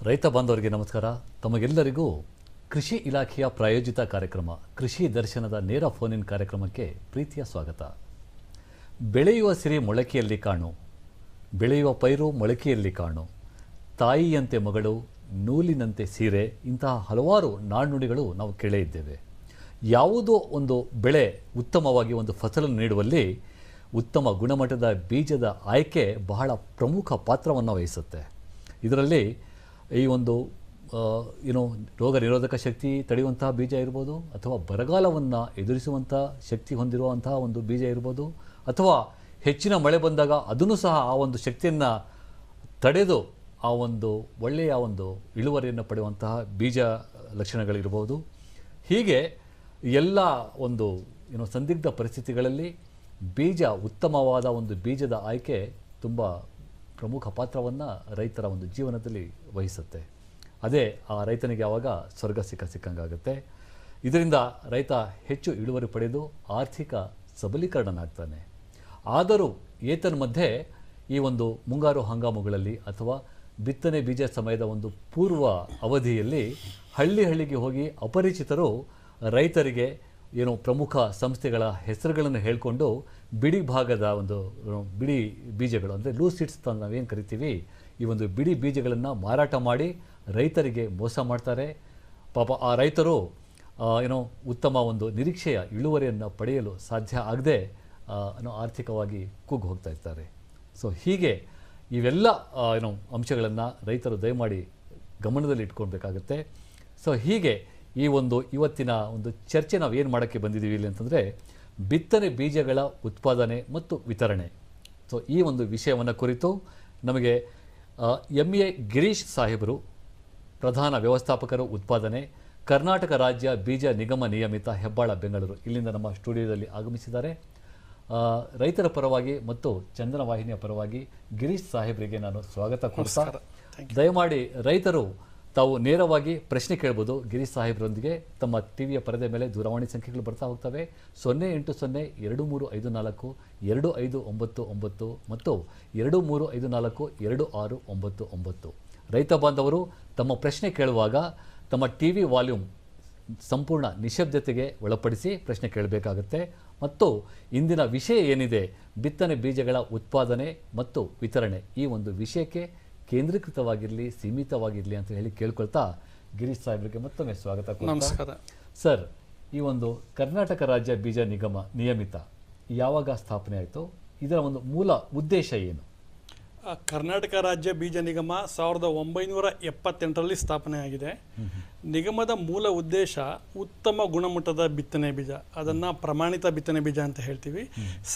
ರೈತ ಬಾಂಧವರಿಗೆ ನಮಸ್ಕಾರ. ತಮಗೆಲ್ಲರಿಗೂ ಕೃಷಿ ಇಲಾಖೆಯ ಪ್ರಾಯೋಜಿತ ಕಾರ್ಯಕ್ರಮ ಕೃಷಿ ದರ್ಶನದ ನೇರ ಫೋನ್ ಇನ್ ಕಾರ್ಯಕ್ರಮಕ್ಕೆ ಪ್ರೀತಿಯ ಸ್ವಾಗತ. ಬೆಳೆಯುವ ಸಿರಿ ಮೊಳಕೆಯಲ್ಲಿ ಕಾಣು, ಬೆಳೆಯುವ ಪೈರು ಮೊಳಕೆಯಲ್ಲಿ ಕಾಣು, ತಾಯಿಯಂತೆ ಮಗಳು, ನೂಲಿನಂತೆ ಸೀರೆ, ಇಂತಹ ಹಲವಾರು ನಾಣ್ಣುಡಿಗಳು ನಾವು ಕೇಳೇ ಇದ್ದೇವೆ. ಯಾವುದೋ ಒಂದು ಬೆಳೆ ಉತ್ತಮವಾಗಿ ಒಂದು ಫಸಲನ್ನು ನೀಡುವಲ್ಲಿ ಉತ್ತಮ ಗುಣಮಟ್ಟದ ಬೀಜದ ಆಯ್ಕೆ ಬಹಳ ಪ್ರಮುಖ ಪಾತ್ರವನ್ನು ವಹಿಸುತ್ತೆ. ಇದರಲ್ಲಿ ಈ ಒಂದು ರೋಗ ನಿರೋಧಕ ಶಕ್ತಿ ತಡೆಯುವಂತಹ ಬೀಜ ಇರ್ಬೋದು, ಅಥವಾ ಬರಗಾಲವನ್ನು ಎದುರಿಸುವಂಥ ಶಕ್ತಿ ಹೊಂದಿರುವಂತಹ ಒಂದು ಬೀಜ ಇರ್ಬೋದು, ಅಥವಾ ಹೆಚ್ಚಿನ ಮಳೆ ಬಂದಾಗ ಅದನ್ನು ಸಹ ಆ ಒಂದು ಶಕ್ತಿಯನ್ನು ತಡೆದು ಆ ಒಂದು ಒಳ್ಳೆಯ ಒಂದು ಇಳುವರಿಯನ್ನು ಪಡೆಯುವಂತಹ ಬೀಜ ಲಕ್ಷಣಗಳಿರ್ಬೋದು. ಹೀಗೆ ಎಲ್ಲ ಒಂದು ಸಂದಿಗ್ಧ ಪರಿಸ್ಥಿತಿಗಳಲ್ಲಿ ಬೀಜ ಉತ್ತಮವಾದ ಒಂದು ಬೀಜದ ಆಯ್ಕೆ ತುಂಬ ಪ್ರಮುಖ ಪಾತ್ರವನ್ನು ರೈತರ ಒಂದು ಜೀವನದಲ್ಲಿ ವಹಿಸುತ್ತೆ. ಅದೇ ಆ ರೈತನಿಗೆ ಆವಾಗ ಸ್ವರ್ಗ ಸಿಕ್ಕಂಗಾಗುತ್ತೆ. ಇದರಿಂದ ರೈತ ಹೆಚ್ಚು ಇಳುವರಿ ಪಡೆದು ಆರ್ಥಿಕ ಸಬಲೀಕರಣನಾಗ್ತಾನೆ. ಆದರೂ ಏತನ್ಮಧ್ಯೆ ಈ ಒಂದು ಮುಂಗಾರು ಹಂಗಾಮುಗಳಲ್ಲಿ ಅಥವಾ ಬಿತ್ತನೆ ಬೀಜ ಸಮಯದ ಒಂದು ಪೂರ್ವ ಅವಧಿಯಲ್ಲಿ ಹಳ್ಳಿಗೆ ಹೋಗಿ ಅಪರಿಚಿತರು ರೈತರಿಗೆ ಪ್ರಮುಖ ಸಂಸ್ಥೆಗಳ ಹೆಸರುಗಳನ್ನು ಹೇಳಿಕೊಂಡು ಬಿಡಿ ಭಾಗದ ಒಂದು ಬಿಡಿ ಬೀಜಗಳು ಅಂದರೆ ಲೂಸ್ ಸೀಡ್ಸ್ ಅಂತ ನಾವೇನು ಕರಿತೀವಿ, ಈ ಒಂದು ಬಿಡಿ ಬೀಜಗಳನ್ನು ಮಾರಾಟ ಮಾಡಿ ರೈತರಿಗೆ ಮೋಸ ಮಾಡ್ತಾರೆ. ಪಾಪ ಆ ರೈತರು ಉತ್ತಮ ಒಂದು ನಿರೀಕ್ಷೆಯ ಇಳುವರಿಯನ್ನು ಪಡೆಯಲು ಸಾಧ್ಯ ಆಗದೆ ಆರ್ಥಿಕವಾಗಿ ಕುಗ್ಗಿ ಹೋಗ್ತಾ ಇರ್ತಾರೆ. ಸೊ ಹೀಗೆ ಇವೆಲ್ಲ ಅಂಶಗಳನ್ನು ರೈತರು ದಯಮಾಡಿ ಗಮನದಲ್ಲಿ ಇಟ್ಕೊಳ್ಬೇಕಾಗತ್ತೆ. ಸೊ ಹೀಗೆ ಈ ಒಂದು ಇವತ್ತಿನ ಒಂದು ಚರ್ಚೆ ನಾವು ಏನು ಮಾಡೋಕ್ಕೆ ಬಂದಿದ್ದೀವಿ ಇಲ್ಲಿ ಅಂತಂದರೆ ಬಿತ್ತನೆ ಬೀಜಗಳ ಉತ್ಪಾದನೆ ಮತ್ತು ವಿತರಣೆ. ಸೊ ಈ ಒಂದು ವಿಷಯವನ್ನು ಕುರಿತು ನಮಗೆ MA ಗಿರೀಶ್ ಸಾಹೇಬರು, ಪ್ರಧಾನ ವ್ಯವಸ್ಥಾಪಕರು ಉತ್ಪಾದನೆ, ಕರ್ನಾಟಕ ರಾಜ್ಯ ಬೀಜ ನಿಗಮ ನಿಯಮಿತ, ಹೆಬ್ಬಾಳ, ಬೆಂಗಳೂರು, ಇಲ್ಲಿಂದ ನಮ್ಮ ಸ್ಟುಡಿಯೋದಲ್ಲಿ ಆಗಮಿಸಿದ್ದಾರೆ. ರೈತರ ಪರವಾಗಿ ಮತ್ತು ಚಂದನ ವಾಹಿನಿಯ ಪರವಾಗಿ ಗಿರೀಶ್ ಸಾಹೇಬರಿಗೆ ನಾನು ಸ್ವಾಗತ ಕೋರ್ತಾ, ದಯಮಾಡಿ ರೈತರು ತಾವು ನೇರವಾಗಿ ಪ್ರಶ್ನೆ ಕೇಳ್ಬೋದು. ಗಿರೀಶ್ ಸಾಹೇಬ್ರೊಂದಿಗೆ ತಮ್ಮ ಟಿವಿಯ ಪರದೆ ಮೇಲೆ ದೂರವಾಣಿ ಸಂಖ್ಯೆಗಳು ಬರ್ತಾ ಹೋಗ್ತವೆ. 08023542599 ಮತ್ತು 23542699. ರೈತ ಬಾಂಧವರು ತಮ್ಮ ಪ್ರಶ್ನೆ ಕೇಳುವಾಗ ತಮ್ಮ ಟಿವಿ ವಾಲ್ಯೂಮ್ ಸಂಪೂರ್ಣ ನಿಶಬ್ದತೆಗೆ ಒಳಪಡಿಸಿ ಪ್ರಶ್ನೆ ಕೇಳಬೇಕಾಗುತ್ತೆ. ಮತ್ತು ಇಂದಿನ ವಿಷಯ ಏನಿದೆ, ಬಿತ್ತನೆ ಬೀಜಗಳ ಉತ್ಪಾದನೆ ಮತ್ತು ವಿತರಣೆ, ಈ ಒಂದು ವಿಷಯಕ್ಕೆ ಕೇಂದ್ರೀಕೃತವಾಗಿರಲಿ, ಸೀಮಿತವಾಗಿರಲಿ ಅಂತ ಹೇಳಿ ಕೇಳ್ಕೊಳ್ತಾ ಗಿರೀಶ್ ಸಾಹೇಬ್ರಿಗೆ ಮತ್ತೊಮ್ಮೆ ಸ್ವಾಗತ. ನಮಸ್ಕಾರ ಸರ್. ಈ ಒಂದು ಕರ್ನಾಟಕ ರಾಜ್ಯ ಬೀಜ ನಿಗಮ ನಿಯಮಿತ ಯಾವಾಗ ಸ್ಥಾಪನೆ ಆಯಿತು? ಇದರ ಒಂದು ಮೂಲ ಉದ್ದೇಶ ಏನು? ಕರ್ನಾಟಕ ರಾಜ್ಯ ಬೀಜ ನಿಗಮ 1978ರಲ್ಲಿ ಸ್ಥಾಪನೆ ಆಗಿದೆ. ನಿಗಮದ ಮೂಲ ಉದ್ದೇಶ ಉತ್ತಮ ಗುಣಮಟ್ಟದ ಬಿತ್ತನೆ ಬೀಜ, ಅದನ್ನು ಪ್ರಮಾಣಿತ ಬಿತ್ತನೆ ಬೀಜ ಅಂತ ಹೇಳ್ತೀವಿ,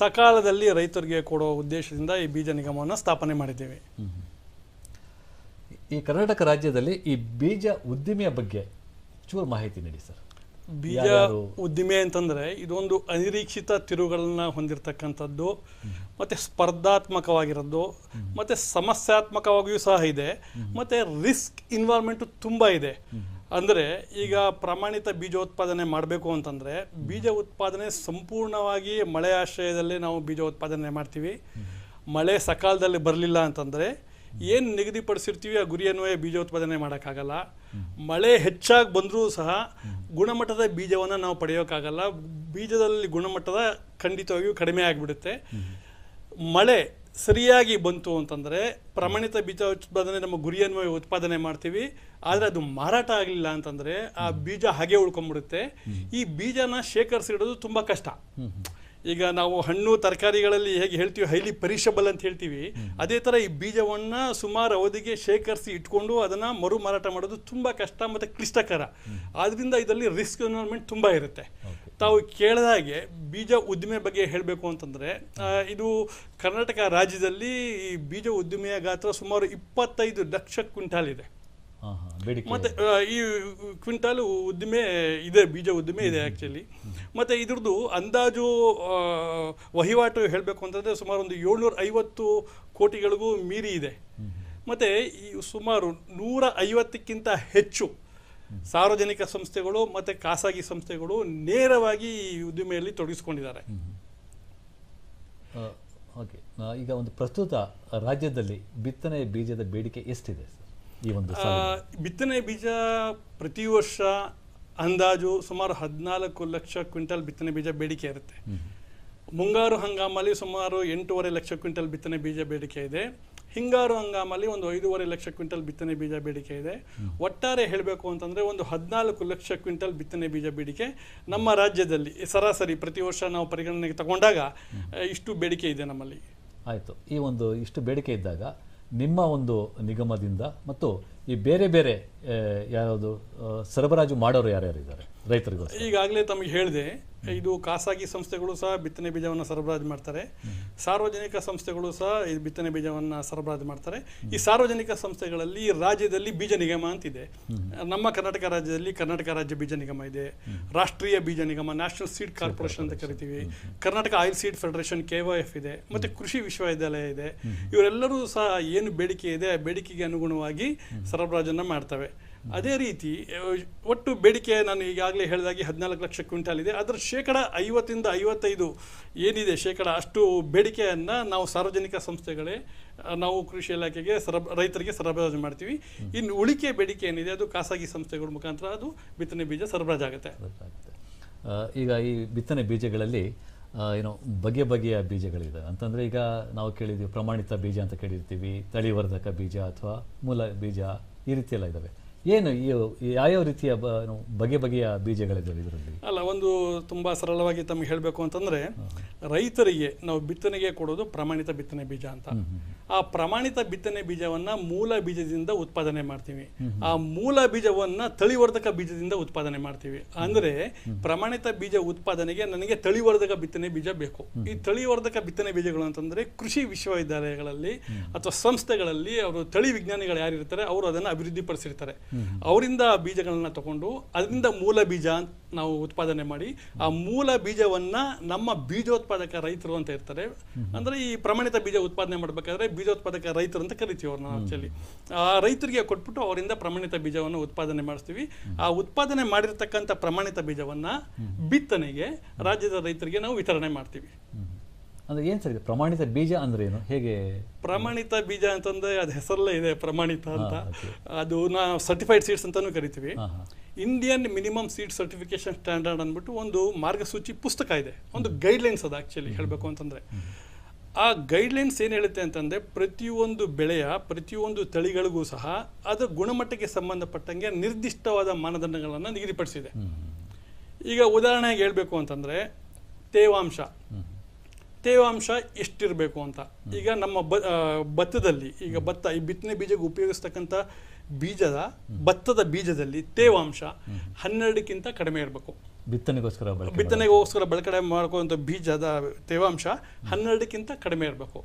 ಸಕಾಲದಲ್ಲಿ ರೈತರಿಗೆ ಕೊಡುವ ಉದ್ದೇಶದಿಂದ ಈ ಬೀಜ ನಿಗಮವನ್ನು ಸ್ಥಾಪನೆ ಮಾಡಿದ್ದೇವೆ. ಈ ಕರ್ನಾಟಕ ರಾಜ್ಯದಲ್ಲಿ ಈ ಬೀಜ ಉದ್ದಿಮೆಯ ಬಗ್ಗೆ ಚೂರು ಮಾಹಿತಿ ನೀಡಿ ಸರ್. ಬೀಜ ಉದ್ದಿಮೆ ಅಂತಂದರೆ ಇದೊಂದು ಅನಿರೀಕ್ಷಿತ ತಿರುವುಗಳನ್ನ ಹೊಂದಿರತಕ್ಕಂಥದ್ದು, ಮತ್ತು ಸ್ಪರ್ಧಾತ್ಮಕವಾಗಿರೋದು, ಮತ್ತು ಸಮಸ್ಯಾತ್ಮಕವಾಗಿಯೂ ಸಹ ಇದೆ, ಮತ್ತು ರಿಸ್ಕ್ ಇನ್ವಾಲ್ವ್ಮೆಂಟು ತುಂಬ ಇದೆ. ಅಂದರೆ ಈಗ ಪ್ರಮಾಣಿತ ಬೀಜೋತ್ಪಾದನೆ ಮಾಡಬೇಕು ಅಂತಂದರೆ ಬೀಜ ಉತ್ಪಾದನೆ ಸಂಪೂರ್ಣವಾಗಿ ಮಳೆ ಆಶ್ರಯದಲ್ಲೇ ನಾವು ಬೀಜ ಉತ್ಪಾದನೆ ಮಾಡ್ತೀವಿ. ಮಳೆ ಸಕಾಲದಲ್ಲಿ ಬರಲಿಲ್ಲ ಅಂತಂದರೆ ಏನು ನಿಗದಿಪಡಿಸಿರ್ತೀವಿ ಆ ಗುರಿಯನ್ವಯ ಬೀಜೋತ್ಪಾದನೆ ಮಾಡೋಕ್ಕಾಗಲ್ಲ. ಮಳೆ ಹೆಚ್ಚಾಗಿ ಬಂದರೂ ಸಹ ಗುಣಮಟ್ಟದ ಬೀಜವನ್ನು ನಾವು ಪಡೆಯೋಕ್ಕಾಗಲ್ಲ. ಬೀಜದಲ್ಲಿ ಗುಣಮಟ್ಟದ ಖಂಡಿತವಾಗಿಯೂ ಕಡಿಮೆ ಆಗಿಬಿಡುತ್ತೆ. ಮಳೆ ಸರಿಯಾಗಿ ಬಂತು ಅಂತಂದರೆ ಪ್ರಮಾಣಿತ ಬೀಜ ಉತ್ಪಾದನೆ ನಮ್ಮ ಗುರಿಯನ್ವಯ ಉತ್ಪಾದನೆ ಮಾಡ್ತೀವಿ. ಆದರೆ ಅದು ಮಾರಾಟ ಆಗಲಿಲ್ಲ ಅಂತಂದರೆ ಆ ಬೀಜ ಹಾಗೆ ಉಳ್ಕೊಂಡ್ಬಿಡುತ್ತೆ. ಈ ಬೀಜನ ಶೇಖರಿಸಿಡೋದು ತುಂಬ ಕಷ್ಟ. ಈಗ ನಾವು ಹಣ್ಣು ತರಕಾರಿಗಳಲ್ಲಿ ಹೇಗೆ ಹೇಳ್ತೀವಿ ಹೈಲಿ ಪೆರಿಷಬಲ್ ಅಂತ ಹೇಳ್ತೀವಿ, ಅದೇ ಥರ ಈ ಬೀಜವನ್ನು ಸುಮಾರು ಅವಧಿಗೆ ಶೇಖರಿಸಿ ಇಟ್ಕೊಂಡು ಅದನ್ನು ಮರು ಮಾರಾಟ ಮಾಡೋದು ತುಂಬ ಕಷ್ಟ ಮತ್ತು ಕ್ಲಿಷ್ಟಕರ. ಆದ್ದರಿಂದ ಇದರಲ್ಲಿ ರಿಸ್ಕ್ ಇನ್ವಾಲ್ವ್ಮೆಂಟ್ ತುಂಬ ಇರುತ್ತೆ. ತಾವು ಕೇಳಿದಾಗೆ ಬೀಜ ಉದ್ದಿಮೆ ಬಗ್ಗೆ ಹೇಳಬೇಕು ಅಂತಂದರೆ ಇದು ಕರ್ನಾಟಕ ರಾಜ್ಯದಲ್ಲಿ ಈ ಬೀಜ ಉದ್ದಿಮೆಯ ಗಾತ್ರ ಸುಮಾರು 25 ಲಕ್ಷ ಕ್ವಿಂಟಾಲ್ ಇದೆ. ಮತ್ತು ಈ ಕ್ವಿಂಟಾಲು ಉದ್ದಿಮೆ ಇದೆ, ಬೀಜ ಉದ್ದಿಮೆ ಇದೆ ಆ್ಯಕ್ಚುಲಿ. ಮತ್ತು ಇದ್ರದ್ದು ಅಂದಾಜು ವಹಿವಾಟು ಹೇಳಬೇಕು ಅಂತಂದರೆ ಸುಮಾರು ಒಂದು 750 ಕೋಟಿಗಳಿಗೂ ಮೀರಿ ಇದೆ. ಮತ್ತು ಈ ಸುಮಾರು 150ಕ್ಕಿಂತ ಹೆಚ್ಚು ಸಾರ್ವಜನಿಕ ಸಂಸ್ಥೆಗಳು ಮತ್ತು ಖಾಸಗಿ ಸಂಸ್ಥೆಗಳು ನೇರವಾಗಿ ಈ ಉದ್ದಿಮೆಯಲ್ಲಿ ತೊಡಗಿಸ್ಕೊಂಡಿದ್ದಾರೆ. ಓಕೆ, ಈಗ ಒಂದು ಪ್ರಸ್ತುತ ರಾಜ್ಯದಲ್ಲಿ ಬಿತ್ತನೆ ಬೀಜದ ಬೇಡಿಕೆ ಎಷ್ಟಿದೆ ಸರ್? ಈ ಒಂದು ಬಿತ್ತನೆ ಬೀಜ ಪ್ರತಿ ವರ್ಷ ಅಂದಾಜು ಸುಮಾರು 14 ಲಕ್ಷ ಕ್ವಿಂಟಲ್ ಬಿತ್ತನೆ ಬೀಜ ಬೇಡಿಕೆ ಇರುತ್ತೆ. ಮುಂಗಾರು ಹಂಗಾಮಲ್ಲಿ ಸುಮಾರು 8.5 ಲಕ್ಷ ಕ್ವಿಂಟಲ್ ಬಿತ್ತನೆ ಬೀಜ ಬೇಡಿಕೆ ಇದೆ. ಹಿಂಗಾರು ಹಂಗಾಮಲ್ಲಿ ಒಂದು 5.5 ಲಕ್ಷ ಕ್ವಿಂಟಲ್ ಬಿತ್ತನೆ ಬೀಜ ಬೇಡಿಕೆ ಇದೆ. ಒಟ್ಟಾರೆ ಹೇಳಬೇಕು ಅಂತಂದರೆ ಒಂದು 14 ಲಕ್ಷ ಕ್ವಿಂಟಲ್ ಬಿತ್ತನೆ ಬೀಜ ಬೇಡಿಕೆ ನಮ್ಮ ರಾಜ್ಯದಲ್ಲಿ ಸರಾಸರಿ ಪ್ರತಿ ವರ್ಷ ನಾವು ಪರಿಗಣನೆಗೆ ತಗೊಂಡಾಗ ಇಷ್ಟು ಬೇಡಿಕೆ ಇದೆ ನಮ್ಮಲ್ಲಿ. ಆಯಿತು. ಈ ಒಂದು ಇಷ್ಟು ಬೇಡಿಕೆ ಇದ್ದಾಗ ನಿಮ್ಮ ಒಂದು ನಿಗಮದಿಂದ ಮತ್ತು ಈ ಬೇರೆ ಬೇರೆ ಯಾವುದು ಸರಬರಾಜು ಮಾಡೋರು ಯಾರ್ಯಾರಿದ್ದಾರೆ ರೈತರಿಗೂ? ಈಗಾಗಲೇ ತಮಗೆ ಹೇಳಿದೆ, ಇದು ಖಾಸಗಿ ಸಂಸ್ಥೆಗಳು ಸಹ ಬಿತ್ತನೆ ಬೀಜವನ್ನು ಸರಬರಾಜು ಮಾಡ್ತಾರೆ, ಸಾರ್ವಜನಿಕ ಸಂಸ್ಥೆಗಳು ಸಹ ಈ ಬಿತ್ತನೆ ಬೀಜವನ್ನು ಸರಬರಾಜು ಮಾಡ್ತಾರೆ. ಈ ಸಾರ್ವಜನಿಕ ಸಂಸ್ಥೆಗಳಲ್ಲಿ ರಾಜ್ಯದಲ್ಲಿ ಬೀಜ ನಿಗಮ ಅಂತಿದೆ. ನಮ್ಮ ಕರ್ನಾಟಕ ರಾಜ್ಯದಲ್ಲಿ ಕರ್ನಾಟಕ ರಾಜ್ಯ ಬೀಜ ನಿಗಮ ಇದೆ, ರಾಷ್ಟ್ರೀಯ ಬೀಜ ನಿಗಮ ನ್ಯಾಷನಲ್ ಸೀಡ್ ಕಾರ್ಪೊರೇಷನ್ ಅಂತ ಕರಿತೀವಿ, Karnataka oil seed federation KOF ಇದೆ, ಮತ್ತು ಕೃಷಿ ವಿಶ್ವವಿದ್ಯಾಲಯ ಇದೆ. ಇವರೆಲ್ಲರೂ ಸಹ ಏನು ಬೇಡಿಕೆ ಇದೆ ಆ ಬೇಡಿಕೆಗೆ ಅನುಗುಣವಾಗಿ ಸರಬರಾಜನ್ನು ಮಾಡ್ತವೆ. ಅದೇ ರೀತಿ ಒಟ್ಟು ಬೇಡಿಕೆ ನಾನು ಈಗಾಗಲೇ ಹೇಳಿದಾಗೆ 14 ಲಕ್ಷ ಕ್ವಿಂಟಾಲ್ ಇದೆ. ಅದರ 50% ಏನಿದೆ ಅಷ್ಟು ಬೇಡಿಕೆಯನ್ನು ನಾವು ಸಾರ್ವಜನಿಕ ಸಂಸ್ಥೆಗಳೇ ನಾವು ಕೃಷಿ ಇಲಾಖೆಗೆ ರೈತರಿಗೆ ಸರಬರಾಜು ಮಾಡ್ತೀವಿ. ಇನ್ನು ಉಳಿಕೆ ಬೇಡಿಕೆ ಏನಿದೆ ಅದು ಖಾಸಗಿ ಸಂಸ್ಥೆಗಳ ಮುಖಾಂತರ ಅದು ಬಿತ್ತನೆ ಬೀಜ ಸರಬರಾಜಾಗುತ್ತೆ. ಈಗ ಈ ಬಿತ್ತನೆ ಬೀಜಗಳಲ್ಲಿ ಏನೋ ಬಗೆಯ ಬೀಜಗಳಿದೆ ಅಂತಂದರೆ, ಈಗ ನಾವು ಕೇಳಿದ್ದೀವಿ ಪ್ರಮಾಣಿತ ಬೀಜ ಅಂತ ಕೇಳಿರ್ತೀವಿ, ತಳಿವರ್ಧಕ ಬೀಜ ಅಥವಾ ಮೂಲ ಬೀಜ, ಈ ರೀತಿಯೆಲ್ಲ ಇದ್ದಾವೆ. ಏನು ಯಾವ್ಯಾವ ರೀತಿಯ ಬಗೆಯ ಬೀಜಗಳಿದ್ದಾವೆ ಇದರಲ್ಲಿ? ಅಲ್ಲ, ಒಂದು ತುಂಬ ಸರಳವಾಗಿ ತಮಗೆ ಹೇಳಬೇಕು ಅಂತಂದರೆ, ರೈತರಿಗೆ ನಾವು ಬಿತ್ತನೆಗೆ ಕೊಡೋದು ಪ್ರಮಾಣಿತ ಬಿತ್ತನೆ ಬೀಜ ಅಂತ. ಆ ಪ್ರಮಾಣಿತ ಬಿತ್ತನೆ ಬೀಜವನ್ನು ಮೂಲ ಬೀಜದಿಂದ ಉತ್ಪಾದನೆ ಮಾಡ್ತೀವಿ. ಆ ಮೂಲ ಬೀಜವನ್ನು ತಳಿವರ್ಧಕ ಬೀಜದಿಂದ ಉತ್ಪಾದನೆ ಮಾಡ್ತೀವಿ. ಅಂದರೆ ಪ್ರಮಾಣಿತ ಬೀಜ ಉತ್ಪಾದನೆಗೆ ನನಗೆ ತಳಿವರ್ಧಕ ಬಿತ್ತನೆ ಬೀಜ ಬೇಕು. ಈ ತಳಿವರ್ಧಕ ಬಿತ್ತನೆ ಬೀಜಗಳು ಅಂತಂದರೆ ಕೃಷಿ ವಿಶ್ವವಿದ್ಯಾಲಯಗಳಲ್ಲಿ ಅಥವಾ ಸಂಸ್ಥೆಗಳಲ್ಲಿ ಅವರು ತಳಿ ವಿಜ್ಞಾನಿಗಳು ಯಾರಿರ್ತಾರೆ ಅವರು ಅದನ್ನು ಅಭಿವೃದ್ಧಿಪಡಿಸಿರ್ತಾರೆ. ಅವರಿಂದ ಬೀಜಗಳನ್ನ ತಗೊಂಡು ಅದರಿಂದ ಮೂಲ ಬೀಜ ನಾವು ಉತ್ಪಾದನೆ ಮಾಡಿ ಆ ಮೂಲ ಬೀಜವನ್ನ ನಮ್ಮ ಬೀಜೋತ್ಪಾದಕ ರೈತರು ಅಂತ ಇರ್ತಾರೆ. ಅಂದ್ರೆ ಈ ಪ್ರಮಾಣಿತ ಬೀಜ ಉತ್ಪಾದನೆ ಮಾಡಬೇಕಾದ್ರೆ ಬೀಜೋತ್ಪಾದಕ ರೈತರು ಅಂತ ಕರಿತೀವಿ ಅವ್ರನ್ನ. ಆಕ್ಚುಲಿ ಆ ರೈತರಿಗೆ ಕೊಟ್ಬಿಟ್ಟು ಅವರಿಂದ ಪ್ರಮಾಣಿತ ಬೀಜವನ್ನು ಉತ್ಪಾದನೆ ಮಾಡಿಸ್ತೀವಿ. ಆ ಉತ್ಪಾದನೆ ಮಾಡಿರ್ತಕ್ಕಂಥ ಪ್ರಮಾಣಿತ ಬೀಜವನ್ನ ಬಿತ್ತನೆಗೆ ರಾಜ್ಯದ ರೈತರಿಗೆ ನಾವು ವಿತರಣೆ ಮಾಡ್ತೀವಿ. ಅಂದ್ರೆ ಏನು ಸರ್ ಪ್ರಮಾಣಿತ ಬೀಜ ಅಂದ್ರೆ ಏನು, ಹೇಗೆ? ಪ್ರಮಾಣಿತ ಬೀಜ ಅಂತಂದ್ರೆ ಅದು ಹೆಸರಲ್ಲೇ ಇದೆ ಪ್ರಮಾಣಿತ ಅಂತ. ಅದು ನಾವು ಸರ್ಟಿಫೈಡ್ ಸೀಡ್ಸ್ ಅಂತಾನೂ ಕರಿತೀವಿ. Indian minimum seed certification standard ಅಂದ್ಬಿಟ್ಟು ಒಂದು ಮಾರ್ಗಸೂಚಿ ಪುಸ್ತಕ ಇದೆ, ಒಂದು ಗೈಡ್ಲೈನ್ಸ್ ಅದು ಆಕ್ಚುಲಿ ಹೇಳಬೇಕು ಅಂತಂದ್ರೆ. ಆ ಗೈಡ್ಲೈನ್ಸ್ ಏನು ಹೇಳುತ್ತೆ ಅಂತಂದ್ರೆ, ಪ್ರತಿಯೊಂದು ಬೆಳೆಯ ಪ್ರತಿಯೊಂದು ತಳಿಗಳಿಗೂ ಸಹ ಅದರ ಗುಣಮಟ್ಟಕ್ಕೆ ಸಂಬಂಧಪಟ್ಟಂಗೆ ನಿರ್ದಿಷ್ಟವಾದ ಮಾನದಂಡಗಳನ್ನು ನಿಗದಿಪಡಿಸಿದೆ. ಈಗ ಉದಾಹರಣೆಗೆ ಹೇಳಬೇಕು ಅಂತಂದ್ರೆ, ತೇವಾಂಶ ಎಷ್ಟಿರಬೇಕು ಅಂತ. ಈಗ ನಮ್ಮ ಭತ್ತದಲ್ಲಿ ಈಗ ಈ ಬಿತ್ತನೆ ಬೀಜಕ್ಕೆ ಉಪಯೋಗಿಸ್ತಕ್ಕಂಥ ಭತ್ತದ ಬೀಜದಲ್ಲಿ ತೇವಾಂಶ 12ಕ್ಕಿಂತ ಕಡಿಮೆ ಇರಬೇಕು. ಬಿತ್ತನೆಗೋಸ್ಕರ ಬಳಕೆ ಮಾಡ್ಕೊಳ್ಳುವಂಥ ಬೀಜದ ತೇವಾಂಶ 12ಕ್ಕಿಂತ ಕಡಿಮೆ ಇರಬೇಕು.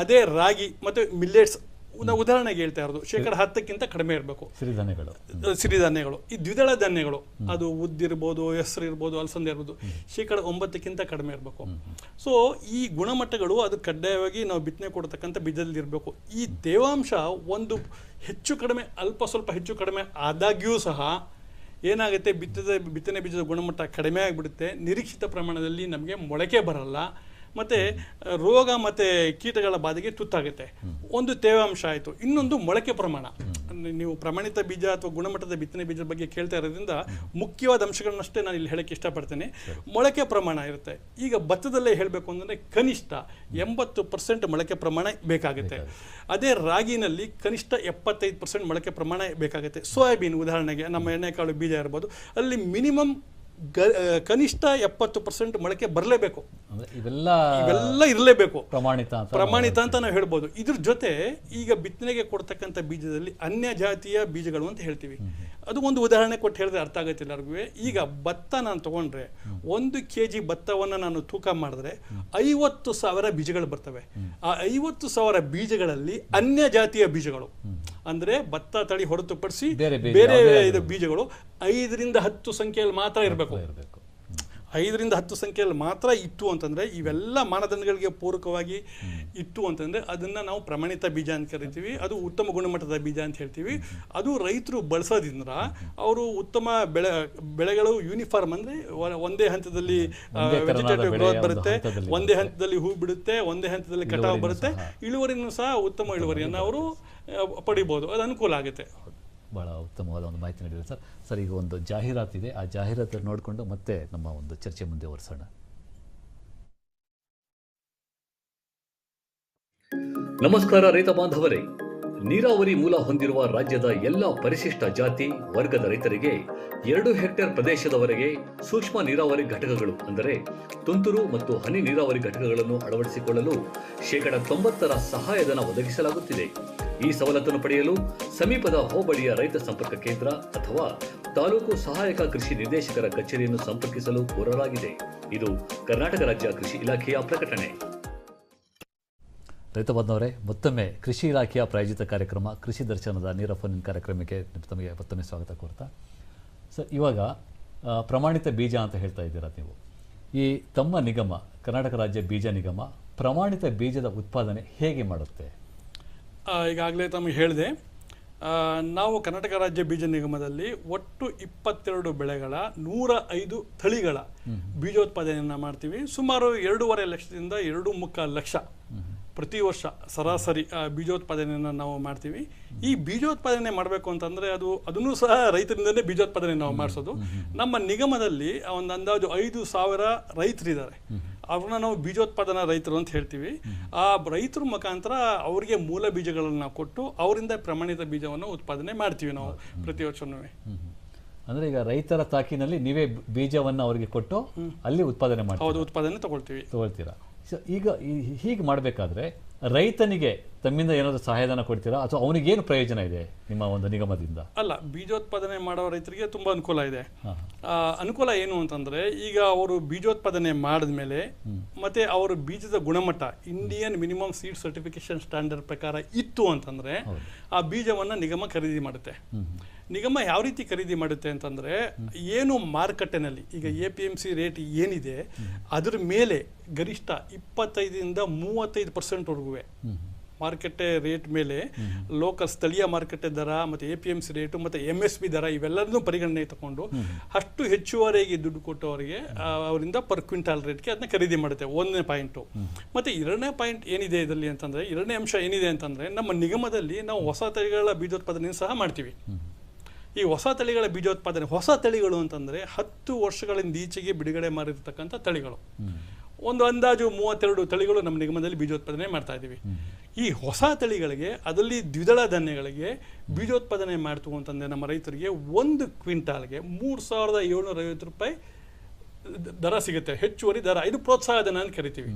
ಅದೇ ರಾಗಿ ಮತ್ತು ಮಿಲ್ಲೆಟ್ಸ್ ಉದಾಹರಣೆಗೆ ಹೇಳ್ತಾ ಇರೋದು 10% ಕಡಿಮೆ ಇರಬೇಕು. ಸಿರಿಧಾನ್ಯಗಳು ಈ ದ್ವಿದಳ ಧಾನ್ಯಗಳು, ಅದು ಉದ್ದಿರ್ಬೋದು, ಹೆಸರು ಇರ್ಬೋದು, ಅಲಸಂದೆ ಇರ್ಬೋದು, 9% ಕಡಿಮೆ ಇರಬೇಕು. ಸೊ ಈ ಗುಣಮಟ್ಟಗಳು ಅದು ಕಡ್ಡಾಯವಾಗಿ ನಾವು ಬಿತ್ತನೆ ಕೊಡ್ತಕ್ಕಂಥ ಬೀಜದಲ್ಲಿ ಇರಬೇಕು. ಈ ತೇವಾಂಶ ಒಂದು ಹೆಚ್ಚು ಕಡಿಮೆ ಸ್ವಲ್ಪ ಹೆಚ್ಚು ಕಡಿಮೆ ಆದಾಗ್ಯೂ ಸಹ ಏನಾಗುತ್ತೆ, ಬಿತ್ತನೆ ಬೀಜದ ಗುಣಮಟ್ಟ ಕಡಿಮೆ ಆಗಿಬಿಡುತ್ತೆ. ನಿರೀಕ್ಷಿತ ಪ್ರಮಾಣದಲ್ಲಿ ನಮಗೆ ಮೊಳಕೆ ಬರಲ್ಲ, ಮತ್ತು ರೋಗ ಮತ್ತು ಕೀಟಗಳ ಬಾಧೆಗೆ ತುತ್ತಾಗುತ್ತೆ. ಒಂದು ತೇವಾಂಶ ಆಯಿತು. ಇನ್ನೊಂದು ಮೊಳಕೆ ಪ್ರಮಾಣ. ನೀವು ಪ್ರಮಾಣಿತ ಬೀಜ ಅಥವಾ ಗುಣಮಟ್ಟದ ಬಿತ್ತನೆ ಬೀಜದ ಬಗ್ಗೆ ಕೇಳ್ತಾ ಇರೋದ್ರಿಂದ ಮುಖ್ಯವಾದ ಅಂಶಗಳನ್ನಷ್ಟೇ ನಾನು ಇಲ್ಲಿ ಹೇಳಕ್ಕೆ ಇಷ್ಟಪಡ್ತೇನೆ. ಮೊಳಕೆ ಪ್ರಮಾಣ ಇರುತ್ತೆ. ಈಗ ಭತ್ತದಲ್ಲೇ ಹೇಳಬೇಕು ಅಂದರೆ ಕನಿಷ್ಠ 80% ಮೊಳಕೆ ಪ್ರಮಾಣ ಬೇಕಾಗುತ್ತೆ. ಅದೇ ರಾಗಿನಲ್ಲಿ ಕನಿಷ್ಠ 75% ಮೊಳಕೆ ಪ್ರಮಾಣ ಬೇಕಾಗುತ್ತೆ. ಸೋಯಾಬೀನ್ ಉದಾಹರಣೆಗೆ ನಮ್ಮ ಎಣ್ಣೆಕಾಳು ಬೀಜ ಇರ್ಬೋದು, ಅಲ್ಲಿ ಮಿನಿಮಮ್ ಕನಿಷ್ಠ 70% ಮೊಳಕೆ ಬರಲೇಬೇಕು. ಇವೆಲ್ಲ ಇರಲೇಬೇಕು, ಪ್ರಮಾಣಿತ ಅಂತ ನಾವು ಹೇಳ್ಬೋದು. ಇದ್ರ ಜೊತೆ ಈಗ ಬಿತ್ತನೆಗೆ ಕೊಡ್ತಕ್ಕಂಥ ಬೀಜದಲ್ಲಿ ಅನ್ಯ ಜಾತಿಯ ಬೀಜಗಳು ಅಂತ ಹೇಳ್ತೀವಿ. ಅದು ಒಂದು ಉದಾಹರಣೆ ಕೊಟ್ಟು ಹೇಳಿದ್ರೆ ಅರ್ಥ ಆಗುತ್ತೆ ಎಲ್ಲರಿಗೂ. ಈಗ ಭತ್ತ ನಾನು ತಗೊಂಡ್ರೆ 1 kg ಭತ್ತವನ್ನು ನಾನು ತೂಕ ಮಾಡಿದ್ರೆ 50,000 ಬೀಜಗಳು ಬರ್ತವೆ. ಆ 50,000 ಬೀಜಗಳಲ್ಲಿ ಅನ್ಯ ಜಾತಿಯ ಬೀಜಗಳು ಅಂದ್ರೆ ಭತ್ತ ತಳಿ ಹೊರತುಪಡಿಸಿ ಬೇರೆ ಬೀಜಗಳು 5 ರಿಂದ 10 ಸಂಖ್ಯೆಯಲ್ಲಿ ಮಾತ್ರ ಇರಬೇಕು. 5ರಿಂದ 10 ಸಂಖ್ಯೆಯಲ್ಲಿ ಮಾತ್ರ ಇತ್ತು ಅಂತಂದರೆ, ಇವೆಲ್ಲ ಮಾನದಂಡಗಳಿಗೆ ಪೂರಕವಾಗಿ ಇತ್ತು ಅಂತಂದರೆ ಅದನ್ನು ನಾವು ಪ್ರಮಾಣಿತ ಬೀಜ ಅಂತ ಕರಿತೀವಿ. ಅದು ಉತ್ತಮ ಗುಣಮಟ್ಟದ ಬೀಜ ಅಂತ ಹೇಳ್ತೀವಿ. ಅದು ರೈತರು ಬಳಸೋದ್ರಿಂದ ಅವರು ಉತ್ತಮ ಬೆಳೆಗಳು ಯೂನಿಫಾರ್ಮ್ ಅಂದರೆ ಒಂದೇ ಹಂತದಲ್ಲಿ ವೆಜಿಟೇಟಿವ್ ಗ್ರೋತ್ ಬರುತ್ತೆ, ಒಂದೇ ಹಂತದಲ್ಲಿ ಹೂ ಬಿಡುತ್ತೆ, ಒಂದೇ ಹಂತದಲ್ಲಿ ಕಟಾವು ಬರುತ್ತೆ, ಇಳುವರಿನೂ ಸಹ ಉತ್ತಮ ಇಳುವರಿಯನ್ನು ಅವರು ಪಡಿಬೋದು. ಅದು ಅನುಕೂಲ ಆಗುತ್ತೆ. ಭಾಳ ಉತ್ತಮವಾದ ಒಂದು ಮಾಹಿತಿ ನೀಡಿದೆ ಸರ್. ಸರ್, ಈಗ ಒಂದು ಜಾಹೀರಾತಿದೆ, ಆ ಜಾಹೀರಾತನ್ನು ನೋಡಿಕೊಂಡು ಮತ್ತೆ ನಮ್ಮ ಒಂದು ಚರ್ಚೆ ಮುಂದೆ ಹೊರಿಸೋಣ. ನಮಸ್ಕಾರ ರೈತ ಬಾಂಧವರೇ. ನೀರಾವರಿ ಮೂಲ ಹೊಂದಿರುವ ರಾಜ್ಯದ ಎಲ್ಲ ಪರಿಶಿಷ್ಟ ಜಾತಿ ವರ್ಗದ ರೈತರಿಗೆ 2 ಹೆಕ್ಟೇರ್ ಪ್ರದೇಶದವರೆಗೆ ಸೂಕ್ಷ್ಮ ನೀರಾವರಿ ಘಟಕಗಳು ಅಂದರೆ ತುಂತುರು ಮತ್ತು ಹನಿ ನೀರಾವರಿ ಘಟಕಗಳನ್ನು ಅಳವಡಿಸಿಕೊಳ್ಳಲು 90% ಸಹಾಯಧನ ಒದಗಿಸಲಾಗುತ್ತಿದೆ. ಈ ಸವಲತ್ತನ್ನು ಪಡೆಯಲು ಸಮೀಪದ ಹೋಬಳಿಯ ರೈತ ಸಂಪರ್ಕ ಕೇಂದ್ರ ಅಥವಾ ತಾಲೂಕು ಸಹಾಯಕ ಕೃಷಿ ನಿರ್ದೇಶಕರ ಕಚೇರಿಯನ್ನು ಸಂಪರ್ಕಿಸಲು ಕೋರಲಾಗಿದೆ. ಇದು ಕರ್ನಾಟಕ ರಾಜ್ಯ ಕೃಷಿ ಇಲಾಖೆಯ ಪ್ರಕಟಣೆ. ರೈತ ಬಾಂಧವರೇ, ಮತ್ತೊಮ್ಮೆ ಕೃಷಿ ಇಲಾಖೆಯ ಪ್ರಾಯೋಜಿತ ಕಾರ್ಯಕ್ರಮ ಕೃಷಿ ದರ್ಶನದ ನೇರ ಫೋನ್ ಕಾರ್ಯಕ್ರಮಕ್ಕೆ ತಮಗೆ ಮತ್ತೊಮ್ಮೆ ಸ್ವಾಗತ ಕೋರ್ತಾ. ಸರ್, ಇವಾಗ ಪ್ರಮಾಣಿತ ಬೀಜ ಅಂತ ಹೇಳ್ತಾ ಇದ್ದೀರಾ ನೀವು. ಈ ತಮ್ಮ ನಿಗಮ, ಕರ್ನಾಟಕ ರಾಜ್ಯ ಬೀಜ ನಿಗಮ, ಪ್ರಮಾಣಿತ ಬೀಜದ ಉತ್ಪಾದನೆ ಹೇಗೆ ಮಾಡುತ್ತೆ? ಈಗಾಗಲೇ ತಮಗೆ ಹೇಳಿದೆ, ನಾವು ಕರ್ನಾಟಕ ರಾಜ್ಯ ಬೀಜ ನಿಗಮದಲ್ಲಿ ಒಟ್ಟು 22 ಬೆಳೆಗಳ 105 ತಳಿಗಳ ಬೀಜೋತ್ಪಾದನೆಯನ್ನು ಮಾಡ್ತೀವಿ. ಸುಮಾರು 2.5 ಲಕ್ಷದಿಂದ 2.25 ಲಕ್ಷ ಪ್ರತಿ ವರ್ಷ ಸರಾಸರಿ ಬೀಜೋತ್ಪಾದನೆಯನ್ನು ನಾವು ಮಾಡ್ತೀವಿ. ಈ ಬೀಜೋತ್ಪಾದನೆ ಮಾಡಬೇಕು ಅಂತಂದರೆ ಅದನ್ನು ಸಹ ರೈತರಿಂದಲೇ ಬೀಜೋತ್ಪಾದನೆ ನಾವು ಮಾಡಿಸೋದು. ನಮ್ಮ ನಿಗಮದಲ್ಲಿ ಒಂದು ಅಂದಾಜು 5,000 ರೈತರಿದ್ದಾರೆ. ಅವ್ರನ್ನ ನಾವು ಬೀಜೋತ್ಪಾದನಾ ರೈತರು ಅಂತ ಹೇಳ್ತೀವಿ. ಆ ರೈತರ ಮುಖಾಂತರ ಅವರಿಗೆ ಮೂಲ ಬೀಜಗಳನ್ನು ಕೊಟ್ಟು ಅವರಿಂದ ಪ್ರಮಾಣಿತ ಬೀಜವನ್ನು ಉತ್ಪಾದನೆ ಮಾಡ್ತೀವಿ ನಾವು ಪ್ರತಿ ವರ್ಷವೂ. ಅಂದರೆ ಈಗ ರೈತರ ತಾಕಿನಲ್ಲಿ ನೀವೇ ಬೀಜವನ್ನು ಅವರಿಗೆ ಕೊಟ್ಟು ಅಲ್ಲಿ ಉತ್ಪಾದನೆ ಮಾಡ್ತೀವಿ? ಹೌದು, ಉತ್ಪಾದನೆ ತಗೊಳ್ತೀರಾ. ಈಗ ಹೀಗೆ ಮಾಡಬೇಕಾದ್ರೆ ರೈತನಿಗೆ ತಮ್ಮಿಂದ ಏನಾದರೂ ಸಹಾಯಧನ ಕೊಡ್ತೀರಾ ಅಥವಾ ಅವನಿಗೇನು ಪ್ರಯೋಜನ ಇದೆ ನಿಮ್ಮ ಒಂದು ನಿಗಮದಿಂದ? ಅಲ್ಲ, ಬೀಜೋತ್ಪಾದನೆ ಮಾಡೋ ರೈತರಿಗೆ ತುಂಬ ಅನುಕೂಲ ಇದೆ. ಅನುಕೂಲ ಏನು ಅಂತಂದರೆ, ಈಗ ಅವರು ಬೀಜೋತ್ಪಾದನೆ ಮಾಡಿದ್ಮೇಲೆ ಮತ್ತೆ ಅವರು ಬೀಜದ ಗುಣಮಟ್ಟ Indian minimum seed certification standard ಪ್ರಕಾರ ಇತ್ತು ಅಂತಂದರೆ ಆ ಬೀಜವನ್ನು ನಿಗಮ ಖರೀದಿ ಮಾಡುತ್ತೆ. ನಿಗಮ ಯಾವ ರೀತಿ ಖರೀದಿ ಮಾಡುತ್ತೆ ಅಂತಂದರೆ, ಏನು ಮಾರುಕಟ್ಟೆನಲ್ಲಿ ಈಗ APMC ರೇಟ್ ಏನಿದೆ ಅದ್ರ ಮೇಲೆ ಗರಿಷ್ಠ 25ರಿಂದ 35% ಮಾರುಕಟ್ಟೆ ರೇಟ್ ಮೇಲೆ ಲೋಕಲ್ ಸ್ಥಳೀಯ ಮಾರುಕಟ್ಟೆ ದರ ಮತ್ತು APMC ರೇಟು ಮತ್ತು MSP ದರ ಇವೆಲ್ಲರನ್ನೂ ಪರಿಗಣನೆಗೆ ತಗೊಂಡು ಅಷ್ಟು ಹೆಚ್ಚುವರಿಯಾಗಿ ದುಡ್ಡು ಕೊಟ್ಟವರಿಗೆ ಅವರಿಂದ ಪರ್ ಕ್ವಿಂಟಾಲ್ ರೇಟ್ಗೆ ಅದನ್ನ ಖರೀದಿ ಮಾಡುತ್ತೆ. 1ನೇ ಪಾಯಿಂಟು. ಮತ್ತು 2ನೇ ಪಾಯಿಂಟ್ ಏನಿದೆ ಇದರಲ್ಲಿ ಅಂತಂದರೆ, 2ನೇ ಅಂಶ ಏನಿದೆ ಅಂತಂದರೆ, ನಮ್ಮ ನಿಗಮದಲ್ಲಿ ನಾವು ಹೊಸ ತಳಿಗಳ ಬೀಜೋತ್ಪಾದನೆ ಸಹ ಮಾಡ್ತೀವಿ. ಈ ಹೊಸ ತಳಿಗಳ ಬೀಜೋತ್ಪಾದನೆ, ಹೊಸ ತಳಿಗಳು ಅಂತಂದರೆ 10 ವರ್ಷಗಳಿಂದ ಈಚೆಗೆ ಬಿಡುಗಡೆ ಮಾಡಿರ್ತಕ್ಕಂಥ ತಳಿಗಳು. ಒಂದು ಅಂದಾಜು 32 ತಳಿಗಳು ನಮ್ಮ ನಿಗಮದಲ್ಲಿ ಬೀಜೋತ್ಪಾದನೆ ಮಾಡ್ತಾ ಇದ್ದೀವಿ. ಈ ಹೊಸ ತಳಿಗಳಿಗೆ, ಅದರಲ್ಲಿ ದ್ವಿದಳ ಧಾನ್ಯಗಳಿಗೆ ಬೀಜೋತ್ಪಾದನೆ ಮಾಡ್ತು ಅಂತಂದರೆ ನಮ್ಮ ರೈತರಿಗೆ 1 ಕ್ವಿಂಟಾಲ್ಗೆ 3,750 ರೂಪಾಯಿ ದರ ಸಿಗುತ್ತೆ, ಹೆಚ್ಚುವರಿ ದರ. ಇದು ಪ್ರೋತ್ಸಾಹಧನ ಅಂತ ಕರಿತೀವಿ.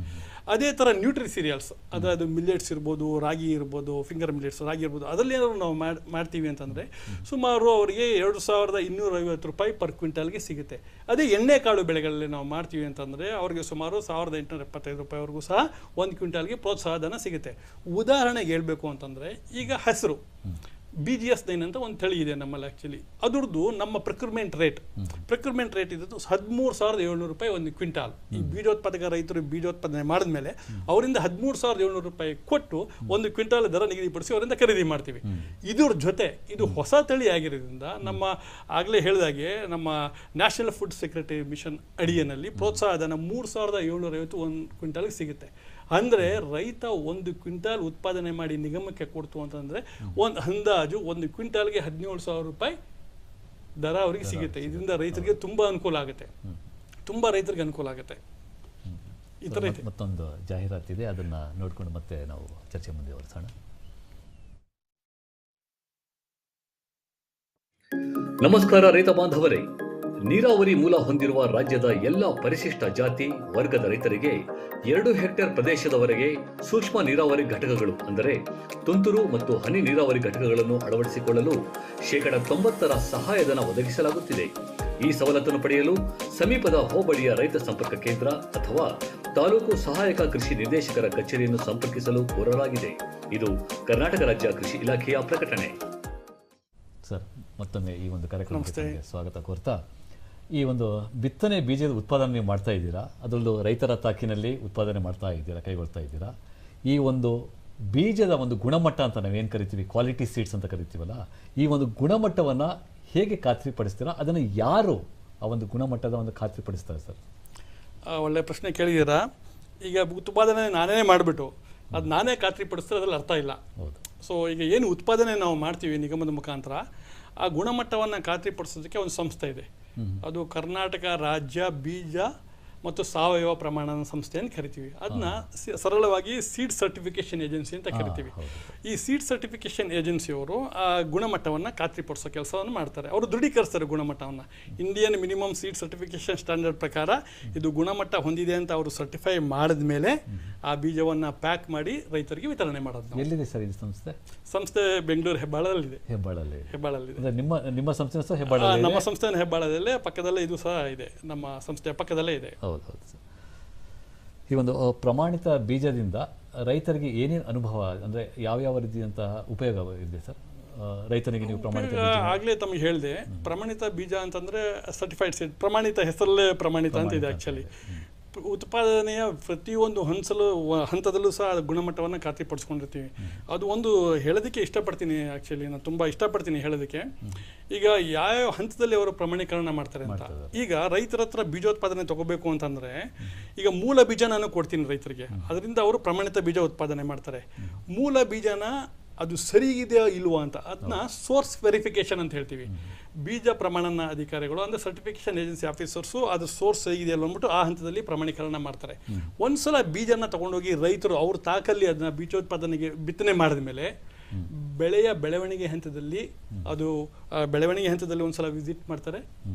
ಅದೇ ಥರ ನ್ಯೂಟ್ರಿ ಸೀರಿಯಲ್ಸ್, ಅದು ಮಿಲ್ಲೆಟ್ಸ್ ಇರ್ಬೋದು, ರಾಗಿ ಇರ್ಬೋದು, ಫಿಂಗರ್ ಮಿಲ್ಲೆಟ್ಸ್ ರಾಗಿ ಇರ್ಬೋದು, ಅದರಲ್ಲಿ ಏನಾದ್ರು ನಾವು ಮಾಡ್ತೀವಿ ಅಂತಂದರೆ ಸುಮಾರು ಅವರಿಗೆ 2,250 ರೂಪಾಯಿ ಪರ್ ಕ್ವಿಂಟಾಲ್ಗೆ ಸಿಗುತ್ತೆ. ಅದೇ ಎಣ್ಣೆಕಾಳು ಬೆಳೆಗಳಲ್ಲಿ ನಾವು ಮಾಡ್ತೀವಿ ಅಂತಂದರೆ ಅವರಿಗೆ ಸುಮಾರು 1,875 ರೂಪಾಯಿವರೆಗೂ ಸಹ 1 ಕ್ವಿಂಟಾಲ್ಗೆ ಪ್ರೋತ್ಸಾಹಧನ ಸಿಗುತ್ತೆ. ಉದಾಹರಣೆಗೆ ಹೇಳಬೇಕು ಅಂತಂದರೆ, ಈಗ ಹೆಸರು BGS 9 ಅಂತ ಒಂದು ತಳಿ ಇದೆ ನಮ್ಮಲ್ಲಿ. ಆ್ಯಕ್ಚುಲಿ ಅದ್ರದ್ದು ನಮ್ಮ ಪ್ರೊಕ್ಯೂರ್ಮೆಂಟ್ ರೇಟ್ ಇದ್ದು 13,700 ರೂಪಾಯಿ 1 ಕ್ವಿಂಟಾಲ್. ಈ ಬೀಜೋತ್ಪಾದಕ ರೈತರು ಬೀಜೋತ್ಪಾದನೆ ಮಾಡಿದ್ಮೇಲೆ ಅವರಿಂದ 13,700 ರೂಪಾಯಿ ಕೊಟ್ಟು 1 ಕ್ವಿಂಟಾಲ್ ದರ ನಿಗದಿಪಡಿಸಿ ಅವರಿಂದ ಖರೀದಿ ಮಾಡ್ತೀವಿ. ಇದ್ರ ಜೊತೆ ಇದು ಹೊಸ ತಳಿ ಆಗಿರೋದ್ರಿಂದ ನಮ್ಮ ಆಗಲೇ ಹೇಳಿದಾಗೆ ನಮ್ಮ ನ್ಯಾಷನಲ್ ಫುಡ್ ಸೆಕ್ಯೂರಿಟಿ ಮಿಷನ್ ಅಡಿಯಲ್ಲಿ ಪ್ರೋತ್ಸಾಹಧನ 3,750 1 ಕ್ವಿಂಟಾಲ್ಗೆ ಸಿಗುತ್ತೆ. ಅಂದರೆ ರೈತ 1 ಕ್ವಿಂಟಾಲ್ ಉತ್ಪಾದನೆ ಮಾಡಿ ನಿಗಮಕ್ಕೆ ಕೊಡ್ತು ಅಂತಂದರೆ ಒಂದು ಅಂದಾಜು 1 ಕ್ವಿಂಟಾಲ್ಗೆ 17,000 ರೂಪಾಯಿ ದರ ಅವರಿಗೆ ಸಿಗುತ್ತೆ. ಇದರಿಂದ ರೈತರಿಗೆ ತುಂಬ ಅನುಕೂಲ ಆಗುತ್ತೆ, ತುಂಬ ರೈತರಿಗೆ ಅನುಕೂಲ ಆಗುತ್ತೆ. ಈ ಥರ ಮತ್ತೊಂದು ಜಾಹೀರಾತಿದೆ, ಅದನ್ನು ನೋಡಿಕೊಂಡು ಮತ್ತೆ ನಾವು ಚರ್ಚೆ ಮುಂದೆ ಹೊರಿಸೋಣ. ನಮಸ್ಕಾರ ರೈತ ಬಾಂಧವರೇ. ನೀರಾವರಿ ಮೂಲ ಹೊಂದಿರುವ ರಾಜ್ಯದ ಎಲ್ಲ ಪರಿಶಿಷ್ಟ ಜಾತಿ ವರ್ಗದ ರೈತರಿಗೆ 2 ಹೆಕ್ಟೇರ್ ಪ್ರದೇಶದವರೆಗೆ ಸೂಕ್ಷ್ಮ ನೀರಾವರಿ ಘಟಕಗಳು ಅಂದರೆ ತುಂತುರು ಮತ್ತು ಹನಿ ನೀರಾವರಿ ಘಟಕಗಳನ್ನು ಅಳವಡಿಸಿಕೊಳ್ಳಲು 90% ಸಹಾಯಧನ ಒದಗಿಸಲಾಗುತ್ತಿದೆ. ಈ ಸವಲತ್ತನ್ನು ಪಡೆಯಲು ಸಮೀಪದ ಹೋಬಳಿಯ ರೈತ ಸಂಪರ್ಕ ಕೇಂದ್ರ ಅಥವಾ ತಾಲೂಕು ಸಹಾಯಕ ಕೃಷಿ ನಿರ್ದೇಶಕರ ಕಚೇರಿಯನ್ನು ಸಂಪರ್ಕಿಸಲು ಕೋರಲಾಗಿದೆ. ಇದು ಕರ್ನಾಟಕ ರಾಜ್ಯ ಕೃಷಿ ಇಲಾಖೆಯ ಪ್ರಕಟಣೆ. ಸರ್, ಮತ್ತೊಮ್ಮೆ ಈ ಒಂದು ಕಾರ್ಯಕ್ರಮಕ್ಕೆ ಸ್ವಾಗತ ಕೋರ್ತಾ, ಈ ಒಂದು ಬಿತ್ತನೆ ಬೀಜದ ಉತ್ಪಾದನೆ ನೀವು ಮಾಡ್ತಾ ಇದ್ದೀರಾ, ಅದರಲ್ಲೂ ರೈತರ ತಾಕಿನಲ್ಲಿ ಉತ್ಪಾದನೆ ಮಾಡ್ತಾ ಇದ್ದೀರಾ, ಕೈಗೊಳ್ತಾ ಇದ್ದೀರಾ. ಈ ಒಂದು ಬೀಜದ ಒಂದು ಗುಣಮಟ್ಟ ಅಂತ ನಾವೇನು ಕರಿತೀವಿ, ಕ್ವಾಲಿಟಿ ಸೀಡ್ಸ್ ಅಂತ ಕರಿತೀವಲ್ಲ, ಈ ಒಂದು ಗುಣಮಟ್ಟವನ್ನು ಹೇಗೆ ಖಾತ್ರಿಪಡಿಸ್ತೀರಾ? ಅದನ್ನು ಯಾರು ಆ ಒಂದು ಗುಣಮಟ್ಟದ ಒಂದು ಖಾತ್ರಿಪಡಿಸ್ತಾರೆ ಸರ್? ಒಳ್ಳೆ ಪ್ರಶ್ನೆ ಕೇಳಿದ್ದೀರಾ. ಈಗ ಉತ್ಪಾದನೆ ನಾನೇ ಮಾಡಿಬಿಟ್ಟು ಅದು ನಾನೇ ಖಾತ್ರಿಪಡಿಸಿದ್ರೆ ಅದರಲ್ಲಿ ಅರ್ಥ ಇಲ್ಲ. ಹೌದು. ಸೊ ಈಗ ಏನು ಉತ್ಪಾದನೆ ನಾವು ಮಾಡ್ತೀವಿ ನಿಗಮದ ಮುಖಾಂತರ, ಆ ಗುಣಮಟ್ಟವನ್ನು ಖಾತ್ರಿಪಡಿಸೋದಕ್ಕೆ ಒಂದು ಸಂಸ್ಥೆ ಇದೆ. ಅದು ಕರ್ನಾಟಕ ರಾಜ್ಯ ಬೀಜ ಮತ್ತು ಸಾವಯವ ಪ್ರಮಾಣನ ಸಂಸ್ಥೆ ಅಂತ ಕರಿತೀವಿ. ಅದನ್ನ ಸರಳವಾಗಿ ಸೀಡ್ ಸರ್ಟಿಫಿಕೇಶನ್ ಏಜೆನ್ಸಿ ಅಂತ ಕರಿತೀವಿ. ಈ ಸೀಡ್ ಸರ್ಟಿಫಿಕೇಶನ್ ಏಜೆನ್ಸಿಯವರು ಆ ಗುಣಮಟ್ಟವನ್ನು ಖಾತ್ರಿಪಡಿಸೋ ಕೆಲಸವನ್ನು ಮಾಡ್ತಾರೆ. ಅವರು ದೃಢೀಕರಿಸ್ತಾರೆ ಗುಣಮಟ್ಟವನ್ನು. Indian minimum seed certification standard ಪ್ರಕಾರ ಇದು ಗುಣಮಟ್ಟ ಹೊಂದಿದೆ ಅಂತ ಅವರು ಸರ್ಟಿಫೈ ಮಾಡಿದ ಮೇಲೆ ಆ ಬೀಜವನ್ನು ಪ್ಯಾಕ್ ಮಾಡಿ ರೈತರಿಗೆ ವಿತರಣೆ ಮಾಡೋದು. ಎಲ್ಲಿದೆ ಸರ್ ಇದು ಸಂಸ್ಥೆ ಬೆಂಗಳೂರು ಹೆಬ್ಬಾಳದಲ್ಲಿದೆ. ಹೆಬ್ಬಾಳಲ್ಲಿ ನಿಮ್ಮ ಸಂಸ್ಥೆ ಸಹ ಹೆಬ್ಬಾಳ? ನಮ್ಮ ಸಂಸ್ಥೆ ಹೆಬ್ಬಾಳದಲ್ಲೇ, ಪಕ್ಕದಲ್ಲೇ ಇದು ಸಹ ಇದೆ, ನಮ್ಮ ಸಂಸ್ಥೆಯ ಪಕ್ಕದಲ್ಲೇ ಇದೆ. ಹೌದು ಸರ್. ಈ ಒಂದು ಪ್ರಮಾಣಿತ ಬೀಜದಿಂದ ರೈತರಿಗೆ ಏನೇನು ಅನುಭವ, ಅಂದರೆ ಯಾವ್ಯಾವ ರೀತಿಯಂತಹ ಉಪಯೋಗ ಇದೆ ಸರ್ ರೈತನಿಗೆ? ನೀವು ಪ್ರಮಾಣಿತ ಆಗಲೇ ತಮಗೆ ಹೇಳಿದೆ, ಪ್ರಮಾಣಿತ ಬೀಜ ಅಂತಂದರೆ ಸರ್ಟಿಫೈಡ್ ಸೀಡ್, ಪ್ರಮಾಣಿತ ಹೆಸರಲ್ಲೇ ಪ್ರಮಾಣಿತ ಅಂತ ಇದೆ. ಆ್ಯಕ್ಚುಲಿ ಉತ್ಪಾದನೆಯ ಪ್ರತಿಯೊಂದು ಹಂತದಲ್ಲೂ ಸಹ ಗುಣಮಟ್ಟವನ್ನು ಖಾತ್ರಿಪಡಿಸ್ಕೊಂಡಿರ್ತೀವಿ. ಅದು ಒಂದು ಹೇಳೋದಕ್ಕೆ ಇಷ್ಟಪಡ್ತೀನಿ. ಆ್ಯಕ್ಚುಲಿ ನಾನು ತುಂಬ ಇಷ್ಟಪಡ್ತೀನಿ ಹೇಳೋದಕ್ಕೆ. ಈಗ ಯಾವ್ಯಾವ ಹಂತದಲ್ಲಿ ಅವರು ಪ್ರಮಾಣೀಕರಣ ಮಾಡ್ತಾರೆ ಅಂತ. ಈಗ ರೈತರ ಹತ್ರ ಬೀಜೋತ್ಪಾದನೆ ತಗೋಬೇಕು ಅಂತಂದರೆ, ಈಗ ಮೂಲ ಬೀಜ ನಾನು ಕೊಡ್ತೀನಿ ರೈತರಿಗೆ, ಅದರಿಂದ ಅವರು ಪ್ರಮಾಣಿತ ಬೀಜ ಉತ್ಪಾದನೆ ಮಾಡ್ತಾರೆ. ಮೂಲ ಬೀಜನ ಅದು ಸರಿಗಿದೆಯಾ ಇಲ್ವಾ ಅಂತ ಅದನ್ನ ಸೋರ್ಸ್ ವೆರಿಫಿಕೇಶನ್ ಅಂತ ಹೇಳ್ತೀವಿ. ಬೀಜ ಪ್ರಮಾಣನ ಅಧಿಕಾರಿಗಳು ಅಂದರೆ ಸರ್ಟಿಫಿಕೇಶನ್ ಏಜೆನ್ಸಿ ಆಫೀಸರ್ಸು ಅದು ಸೋರ್ಸ್ ಸರಿಗಿದೆಯಲ್ಲ ಅಂದ್ಬಿಟ್ಟು ಆ ಹಂತದಲ್ಲಿ ಪ್ರಮಾಣೀಕರಣ ಮಾಡ್ತಾರೆ. ಒಂದ್ಸಲ ಬೀಜನ ತಗೊಂಡೋಗಿ ರೈತರು ಅವ್ರ ತಾಕಲ್ಲಿ ಅದನ್ನ ಬೀಜೋತ್ಪಾದನೆಗೆ ಬಿತ್ತನೆ ಮಾಡಿದ ಮೇಲೆ ಬೆಳೆಯ ಬೆಳವಣಿಗೆ ಹಂತದಲ್ಲಿ ಒಂದ್ಸಲ ವಿಸಿಟ್ ಮಾಡ್ತಾರೆ,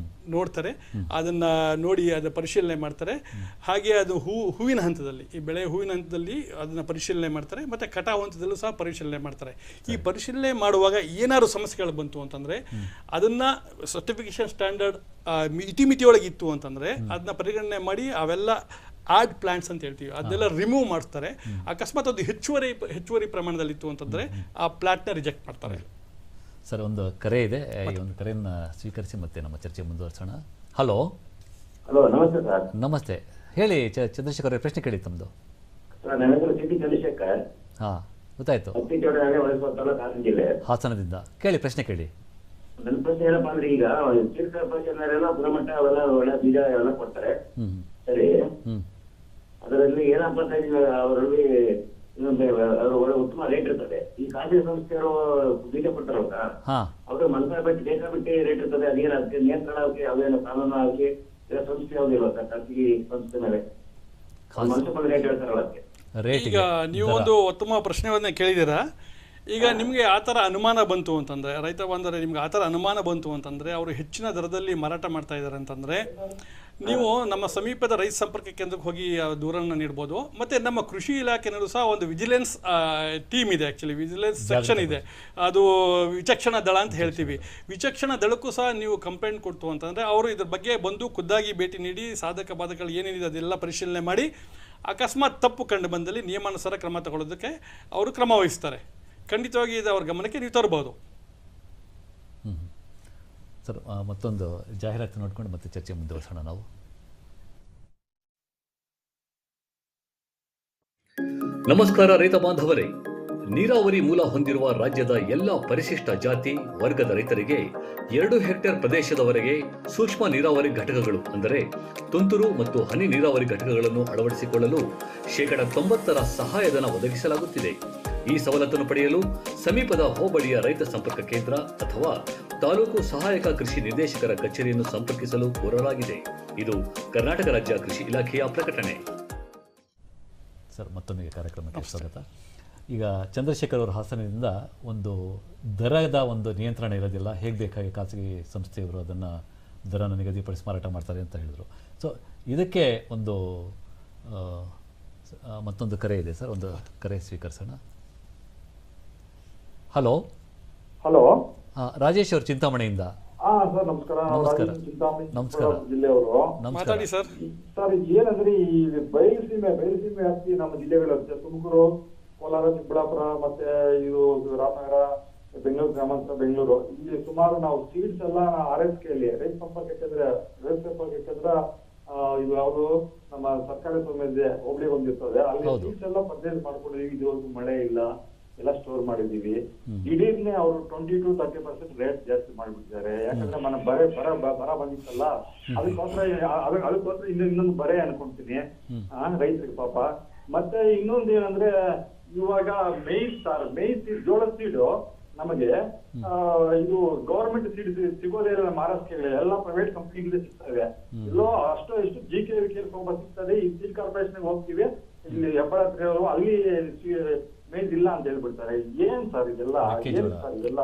ನೋಡ್ತಾರೆ, ಅದನ್ನ ನೋಡಿ ಅದನ್ನ ಪರಿಶೀಲನೆ ಮಾಡ್ತಾರೆ. ಹಾಗೆ ಅದು ಹೂವಿನ ಹಂತದಲ್ಲಿ, ಈ ಬೆಳೆಯ ಹೂವಿನ ಹಂತದಲ್ಲಿ ಅದನ್ನ ಪರಿಶೀಲನೆ ಮಾಡ್ತಾರೆ, ಮತ್ತೆ ಕಟಾವು ಹಂತದಲ್ಲೂ ಸಹ ಪರಿಶೀಲನೆ ಮಾಡ್ತಾರೆ. ಈ ಪರಿಶೀಲನೆ ಮಾಡುವಾಗ ಏನಾದ್ರು ಸಮಸ್ಯೆಗಳು ಬಂತು ಅಂತಂದ್ರೆ ಅದನ್ನ ಸರ್ಟಿಫಿಕೇಶನ್ ಸ್ಟ್ಯಾಂಡರ್ಡ್ ಇತಿಮಿತಿಯೊಳಗೆ ಇತ್ತು ಅಂತಂದ್ರೆ ಅದನ್ನ ಪರಿಗಣನೆ ಮಾಡಿ ಅವೆಲ್ಲ ಆಡ್ ಪ್ಲಾಂಟ್ಸ್ ಅಂತ ಹೇಳ್ತೀವಿ, ಅದನ್ನೆಲ್ಲ ರಿಮೂವ್ ಮಾಡ್ತಾರೆ. ಅಕಸ್ಮಾತ್ ಅದು ಹೆಚ್ಚುವರಿ ಪ್ರಮಾಣದಲ್ಲಿ ಇತ್ತು ಅಂತಂದ್ರೆ ಆ ಪ್ಲಾಂಟ್ನ ರಿಜೆಕ್ಟ್ ಮಾಡ್ತಾರೆ. ಸರ್, ಒಂದು ಕರೆ ಇದೆ, ಈ ಒಂದು ಕರೆಯನ್ನು ಸ್ವೀಕರಿಸಿ ಮತ್ತೆ ನಮ್ಮ ಚರ್ಚೆ ಮುಂದುವರಿಸೋಣ. ಹಲೋ. ನಮಸ್ತೆ ಸರ್. ನಮಸ್ತೆ, ಹೇಳಿ ಚಂದ್ರಶೇಖರ್, ಪ್ರಶ್ನೆ ಕೇಳಿ ತಮ್ಮದು. ಚಂದ್ರಶೇಖರ್. ಹಾ, ಗೊತ್ತಾಯ್ತು. ಹಾಸನದಿಂದ ಕೇಳಿ, ಪ್ರಶ್ನೆ ಕೇಳಿ. ನನ್ನ ಪ್ರಶ್ನೆ ಏನಪ್ಪಾ ಅಂದ್ರೆ, ಈಗ ಗುಣಮಟ್ಟ ಅವೆಲ್ಲ ಒಳ್ಳೆ ಬೀಜ ಎಲ್ಲ ಕೊಡ್ತಾರೆ, ಸರಿ. ಅದರಲ್ಲಿ ಏನಪ್ಪಾ ಅಂತ ಅವರಲ್ಲಿ ಒಳ್ಳೆ ಉತ್ತಮ ರೇಟ್ ಇರ್ತದೆ. ಈ ಖಾಸಗಿ ಸಂಸ್ಥೆಗಳು ಬೀಜ ಕೊಡ್ತಾರಲ್ಲ, ಅವ್ರ ಮನಸ್ಸ ಬಿಟ್ಟು ಡೇಟಾ ಬಿಟ್ಟು ರೇಟ್ ಇರ್ತದೆ. ಅದೇನು ಅದಕ್ಕೆ ನಿಯಂತ್ರಣ ಹಾಕಿ ಅವೇನು ಕಾನೂನು ಹಾಕಿ ಸಂಸ್ಥೆ ಯಾವುದಿಲ್ಲ ಸರ್, ಖಾಸಗಿ ಸಂಸ್ಥೆ ಮೇಲೆ ಮನಸ್ಸು ಬಂದು ರೇಟ್ ಹೇಳ್ತಾರಲ್ಲ ಅದಕ್ಕೆ. ಈಗ ನೀವು ಒಂದು ಉತ್ತಮ ಪ್ರಶ್ನೆಯನ್ನ ಕೇಳಿದ್ದೀರಾ. ಈಗ ನಿಮಗೆ ಆ ಥರ ಅನುಮಾನ ಬಂತು ಅಂತಂದರೆ, ರೈತ ಬಂದರೆ ನಿಮ್ಗೆ ಆ ಥರ ಅನುಮಾನ ಬಂತು ಅಂತಂದರೆ, ಅವರು ಹೆಚ್ಚಿನ ದರದಲ್ಲಿ ಮಾರಾಟ ಮಾಡ್ತಾ ಇದ್ದಾರೆ ಅಂತಂದರೆ, ನೀವು ನಮ್ಮ ಸಮೀಪದ ರೈತ ಸಂಪರ್ಕ ಕೇಂದ್ರಕ್ಕೆ ಹೋಗಿ ದೂರನ್ನು ನೀಡ್ಬೋದು. ಮತ್ತು ನಮ್ಮ ಕೃಷಿ ಇಲಾಖೆನಲ್ಲೂ ಸಹ ಒಂದು ವಿಜಿಲೆನ್ಸ್ ಟೀಮ್ ಇದೆ. ಆ್ಯಕ್ಚುಲಿ ವಿಜಿಲೆನ್ಸ್ ಸೆಕ್ಷನ್ ಇದೆ, ಅದು ವಿಚಕ್ಷಣಾ ದಳ ಅಂತ ಹೇಳ್ತೀವಿ. ವಿಚಕ್ಷಣಾ ದಳಕ್ಕೂ ಸಹ ನೀವು ಕಂಪ್ಲೇಂಟ್ ಕೊಡ್ತು ಅಂತಂದರೆ ಅವರು ಇದ್ರ ಬಗ್ಗೆ ಬಂದು ಖುದ್ದಾಗಿ ಭೇಟಿ ನೀಡಿ ಸಾಧಕ ಬಾಧಕಗಳು ಏನೇನಿದೆ ಅದೆಲ್ಲ ಪರಿಶೀಲನೆ ಮಾಡಿ ಅಕಸ್ಮಾತ್ ತಪ್ಪು ಕಂಡು ಬಂದಲ್ಲಿ ನಿಯಮಾನುಸಾರ ಕ್ರಮ ತಗೊಳ್ಳೋದಕ್ಕೆ ಅವರು ಕ್ರಮ ವಹಿಸ್ತಾರೆ. ಖಂಡಿತವಾಗಿ ಇದು ಅವ್ರ ಗಮನಕ್ಕೆ ನೀವು ತರಬಹುದು. ಸರ್, ಮತ್ತೊಂದು ಜಾಹೀರಾತು ನೋಡ್ಕೊಂಡು ಮತ್ತೆ ಚರ್ಚೆ ಮುಂದುವರಿಸೋಣ ನಾವು. ನಮಸ್ಕಾರ ರೈತ ಬಾಂಧವರೇ. ನೀರಾವರಿ ಮೂಲ ಹೊಂದಿರುವ ರಾಜ್ಯದ ಎಲ್ಲ ಪರಿಶಿಷ್ಟ ಜಾತಿ ವರ್ಗದ ರೈತರಿಗೆ 2 ಹೆಕ್ಟೇರ್ ಪ್ರದೇಶದವರೆಗೆ ಸೂಕ್ಷ್ಮ ನೀರಾವರಿ ಘಟಕಗಳು ಅಂದರೆ ತುಂತುರು ಮತ್ತು ಹನಿ ನೀರಾವರಿ ಘಟಕಗಳನ್ನು ಅಳವಡಿಸಿಕೊಳ್ಳಲು 90% ಸಹಾಯಧನ ಒದಗಿಸಲಾಗುತ್ತಿದೆ. ಈ ಸವಲತ್ತನ್ನು ಪಡೆಯಲು ಸಮೀಪದ ಹೋಬಳಿಯ ರೈತ ಸಂಪರ್ಕ ಕೇಂದ್ರ ಅಥವಾ ತಾಲೂಕು ಸಹಾಯಕ ಕೃಷಿ ನಿರ್ದೇಶಕರ ಕಚೇರಿಯನ್ನು ಸಂಪರ್ಕಿಸಲು ಕೋರಲಾಗಿದೆ. ಇದು ಕರ್ನಾಟಕ ರಾಜ್ಯ ಕೃಷಿ ಇಲಾಖೆಯ ಪ್ರಕಟಣೆ. ಸರ್, ಮತ್ತೊಂದು ಕಾರ್ಯಕ್ರಮಕ್ಕೆ ಸ್ವಾಗತ. ಈಗ ಚಂದ್ರಶೇಖರ್ ಅವರು ಹಾಸನದಿಂದ ಒಂದು ದರದ ಒಂದು ನಿಯಂತ್ರಣ ಇರೋದಿಲ್ಲ, ಹೇಗೆ ಬೇಕಾಗಿ ಖಾಸಗಿ ಸಂಸ್ಥೆಯವರು ಅದನ್ನು ದರನ ನಿಗದಿಪಡಿಸಿ ಮಾರಾಟ ಮಾಡ್ತಾರೆ ಅಂತ ಹೇಳಿದರು. ಸೊ ಇದಕ್ಕೆ ಒಂದು ಮತ್ತೊಂದು ಕರೆ ಇದೆ ಸರ್, ಒಂದು ಕರೆ ಸ್ವೀಕರಿಸೋಣ. ಹಲೋ. ಹಲೋ, ರಾಜೇಶ್ ಅವರು ಚಿಂತಾಮಣಿಯಿಂದ. ಸರ್ ನಮಸ್ಕಾರ. ನಮಸ್ಕಾರ. ಜಿಲ್ಲೆಯವರು ಮಾತಾಡಿ ಸರ್. ಸರ್, ಏನಂದ್ರೆ ಈ ಬಯಲುಸೀಮೆ ವ್ಯಾಪ್ತಿ ನಮ್ಮ ಜಿಲ್ಲೆಗಳು ತುಮಕೂರು, ಕೋಲಾರ, ಚಿಕ್ಕಬಳ್ಳಾಪುರ, ಮತ್ತೆ ಇದು ರಾಮನಗರ, ಬೆಂಗಳೂರು ಗ್ರಾಮಾಂತರ ಬೆಂಗಳೂರು. ಇಲ್ಲಿ ಸುಮಾರು ನಾವು ಸೀಡ್ಸ್ ಎಲ್ಲ RSK ಅಲ್ಲಿ ರೈತ ಸಂಪರ್ಕ ಕೇಂದ್ರ ಇದು ಯಾವುದು ನಮ್ಮ ಸರ್ಕಾರಿ ಸ್ವಾಮ್ಯದ ಹೋಬಳಿ ಹೊಂದಿರ್ತದೆ, ಅಲ್ಲಿ ಸೀಡ್ಸ್ ಎಲ್ಲ ಪರ್ಚೇಸ್ ಮಾಡ್ಕೊಂಡಿದೀವಿ. ಇದುವರೆಗೂ ಮಳೆ ಇಲ್ಲ, ಎಲ್ಲ ಸ್ಟೋರ್ ಮಾಡಿದೀವಿ. ದಿಢೀರ್ನೆ ಅವರು 20-30% ರೇಟ್ ಜಾಸ್ತಿ ಮಾಡ್ಬಿಟ್ಟಿದ್ದಾರೆ. ಯಾಕಂದ್ರೆ మన ಬರ ಬಂದಿತ್ತಲ್ಲ, ಅದಕ್ಕೋಸ್ಕರ ಇನ್ನೊಂದು ಬರೆ ಅನ್ಕೊಂತೀನಿ ರೈತರಿಗೆ ಪಾಪ. ಮತ್ತೆ ಇನ್ನೊಂದು ಏನಂದ್ರೆ ಇವಾಗ ಮೇಯ್ಸ್ ಜೋಳದ ಸೀಡು ನಮಗೆ ಇದು ಗವರ್ಮೆಂಟ್ ಸೀಡ್ ಸಿಗೋದೇ ಇಲ್ಲ. ಮಹಾರಾಷ್ಟ್ರ ಎಲ್ಲ ಪ್ರೈವೇಟ್ ಕಂಪ್ನಿಗಳೇ ಸಿಗ್ತವೆ. ಎಲ್ಲೋ ಅಷ್ಟೋ ಎಷ್ಟು GK ಸಿಗ್ತದೆ. ಈ ಸೀಡ್ ಕಾರ್ಪೊರೇಷನ್ ಹೋಗ್ತೀವಿ, ಇಲ್ಲಿ ಹೆಬ್ಬಾಳ ಅಲ್ಲಿ ಮೇಜ್ ಇಲ್ಲ ಅಂತ ಹೇಳ್ಬಿಡ್ತಾರೆ. ಏನ್ ಸರ್ ಇದೆಲ್ಲ? ಏನ್ ಸರ್ ಇದೆಲ್ಲ?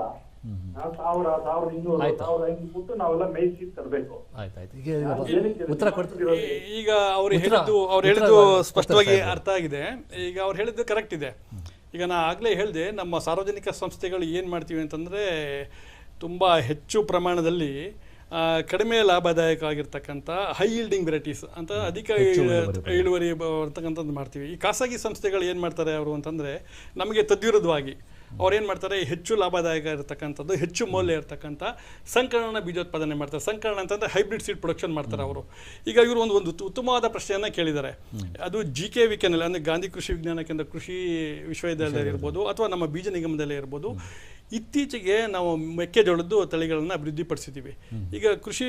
1,200 ಕೊಟ್ಟು ನಾವೆಲ್ಲ ಮೇಯ್ಸಿ ತರಬೇಕು. ಉತ್ತರ ಕೊಡ್ತೀವಿ. ಈಗ ಅವ್ರು ಹೇಳಿದ್ದು ಸ್ಪಷ್ಟವಾಗಿ ಅರ್ಥ ಆಗಿದೆ. ಈಗ ಅವ್ರು ಹೇಳಿದ್ದು ಕರೆಕ್ಟ್ ಇದೆ. ಈಗ ನಾ ಆಗಲೇ ಹೇಳಿದೆ, ನಮ್ಮ ಸಾರ್ವಜನಿಕ ಸಂಸ್ಥೆಗಳು ಏನು ಮಾಡ್ತೀವಿ ಅಂತಂದರೆ ತುಂಬ ಹೆಚ್ಚು ಪ್ರಮಾಣದಲ್ಲಿ ಕಡಿಮೆ ಲಾಭದಾಯಕ ಆಗಿರ್ತಕ್ಕಂಥ ಹೈ ಈಲ್ಡಿಂಗ್ ವೆರೈಟೀಸ್ ಅಂತ ಅಧಿಕ ಇಳುವರಿ ಬರ್ತಕ್ಕಂಥದ್ದು ಮಾಡ್ತೀವಿ. ಈ ಖಾಸಗಿ ಸಂಸ್ಥೆಗಳು ಏನು ಮಾಡ್ತಾರೆ ಅವರು ಅಂತಂದರೆ ನಮಗೆ ತದ್ವಿರುದ್ಧವಾಗಿ ಅವ್ರು ಏನು ಮಾಡ್ತಾರೆ, ಹೆಚ್ಚು ಲಾಭದಾಯಕ ಇರತಕ್ಕಂಥದ್ದು, ಹೆಚ್ಚು ಮೌಲ್ಯ ಇರತಕ್ಕಂಥ ಸಂಕಲನ ಬೀಜೋತ್ಪಾದನೆ ಮಾಡ್ತಾರೆ. ಸಂಕಲನ ಅಂತಂದರೆ ಹೈಬ್ರಿಡ್ ಸೀಡ್ ಪ್ರೊಡಕ್ಷನ್ ಮಾಡ್ತಾರೆ ಅವರು. ಈಗ ಇವರು ಒಂದು ಉತ್ತಮವಾದ ಪ್ರಶ್ನೆಯನ್ನು ಕೇಳಿದ್ದಾರೆ. ಅದು GKVKನಲ್ಲಿ ಅಂದರೆ ಗಾಂಧಿ ಕೃಷಿ ವಿಜ್ಞಾನ ಕೇಂದ್ರ ಕೃಷಿ ವಿಶ್ವವಿದ್ಯಾಲಯ ಇರ್ಬೋದು ಅಥವಾ ನಮ್ಮ ಬೀಜ ನಿಗಮದಲ್ಲೇ ಇರ್ಬೋದು, ಇತ್ತೀಚೆಗೆ ನಾವು ಮೆಕ್ಕೆಜೋಳದ್ದು ತಳಿಗಳನ್ನು ಅಭಿವೃದ್ಧಿಪಡಿಸಿದ್ದೀವಿ. ಈಗ ಕೃಷಿ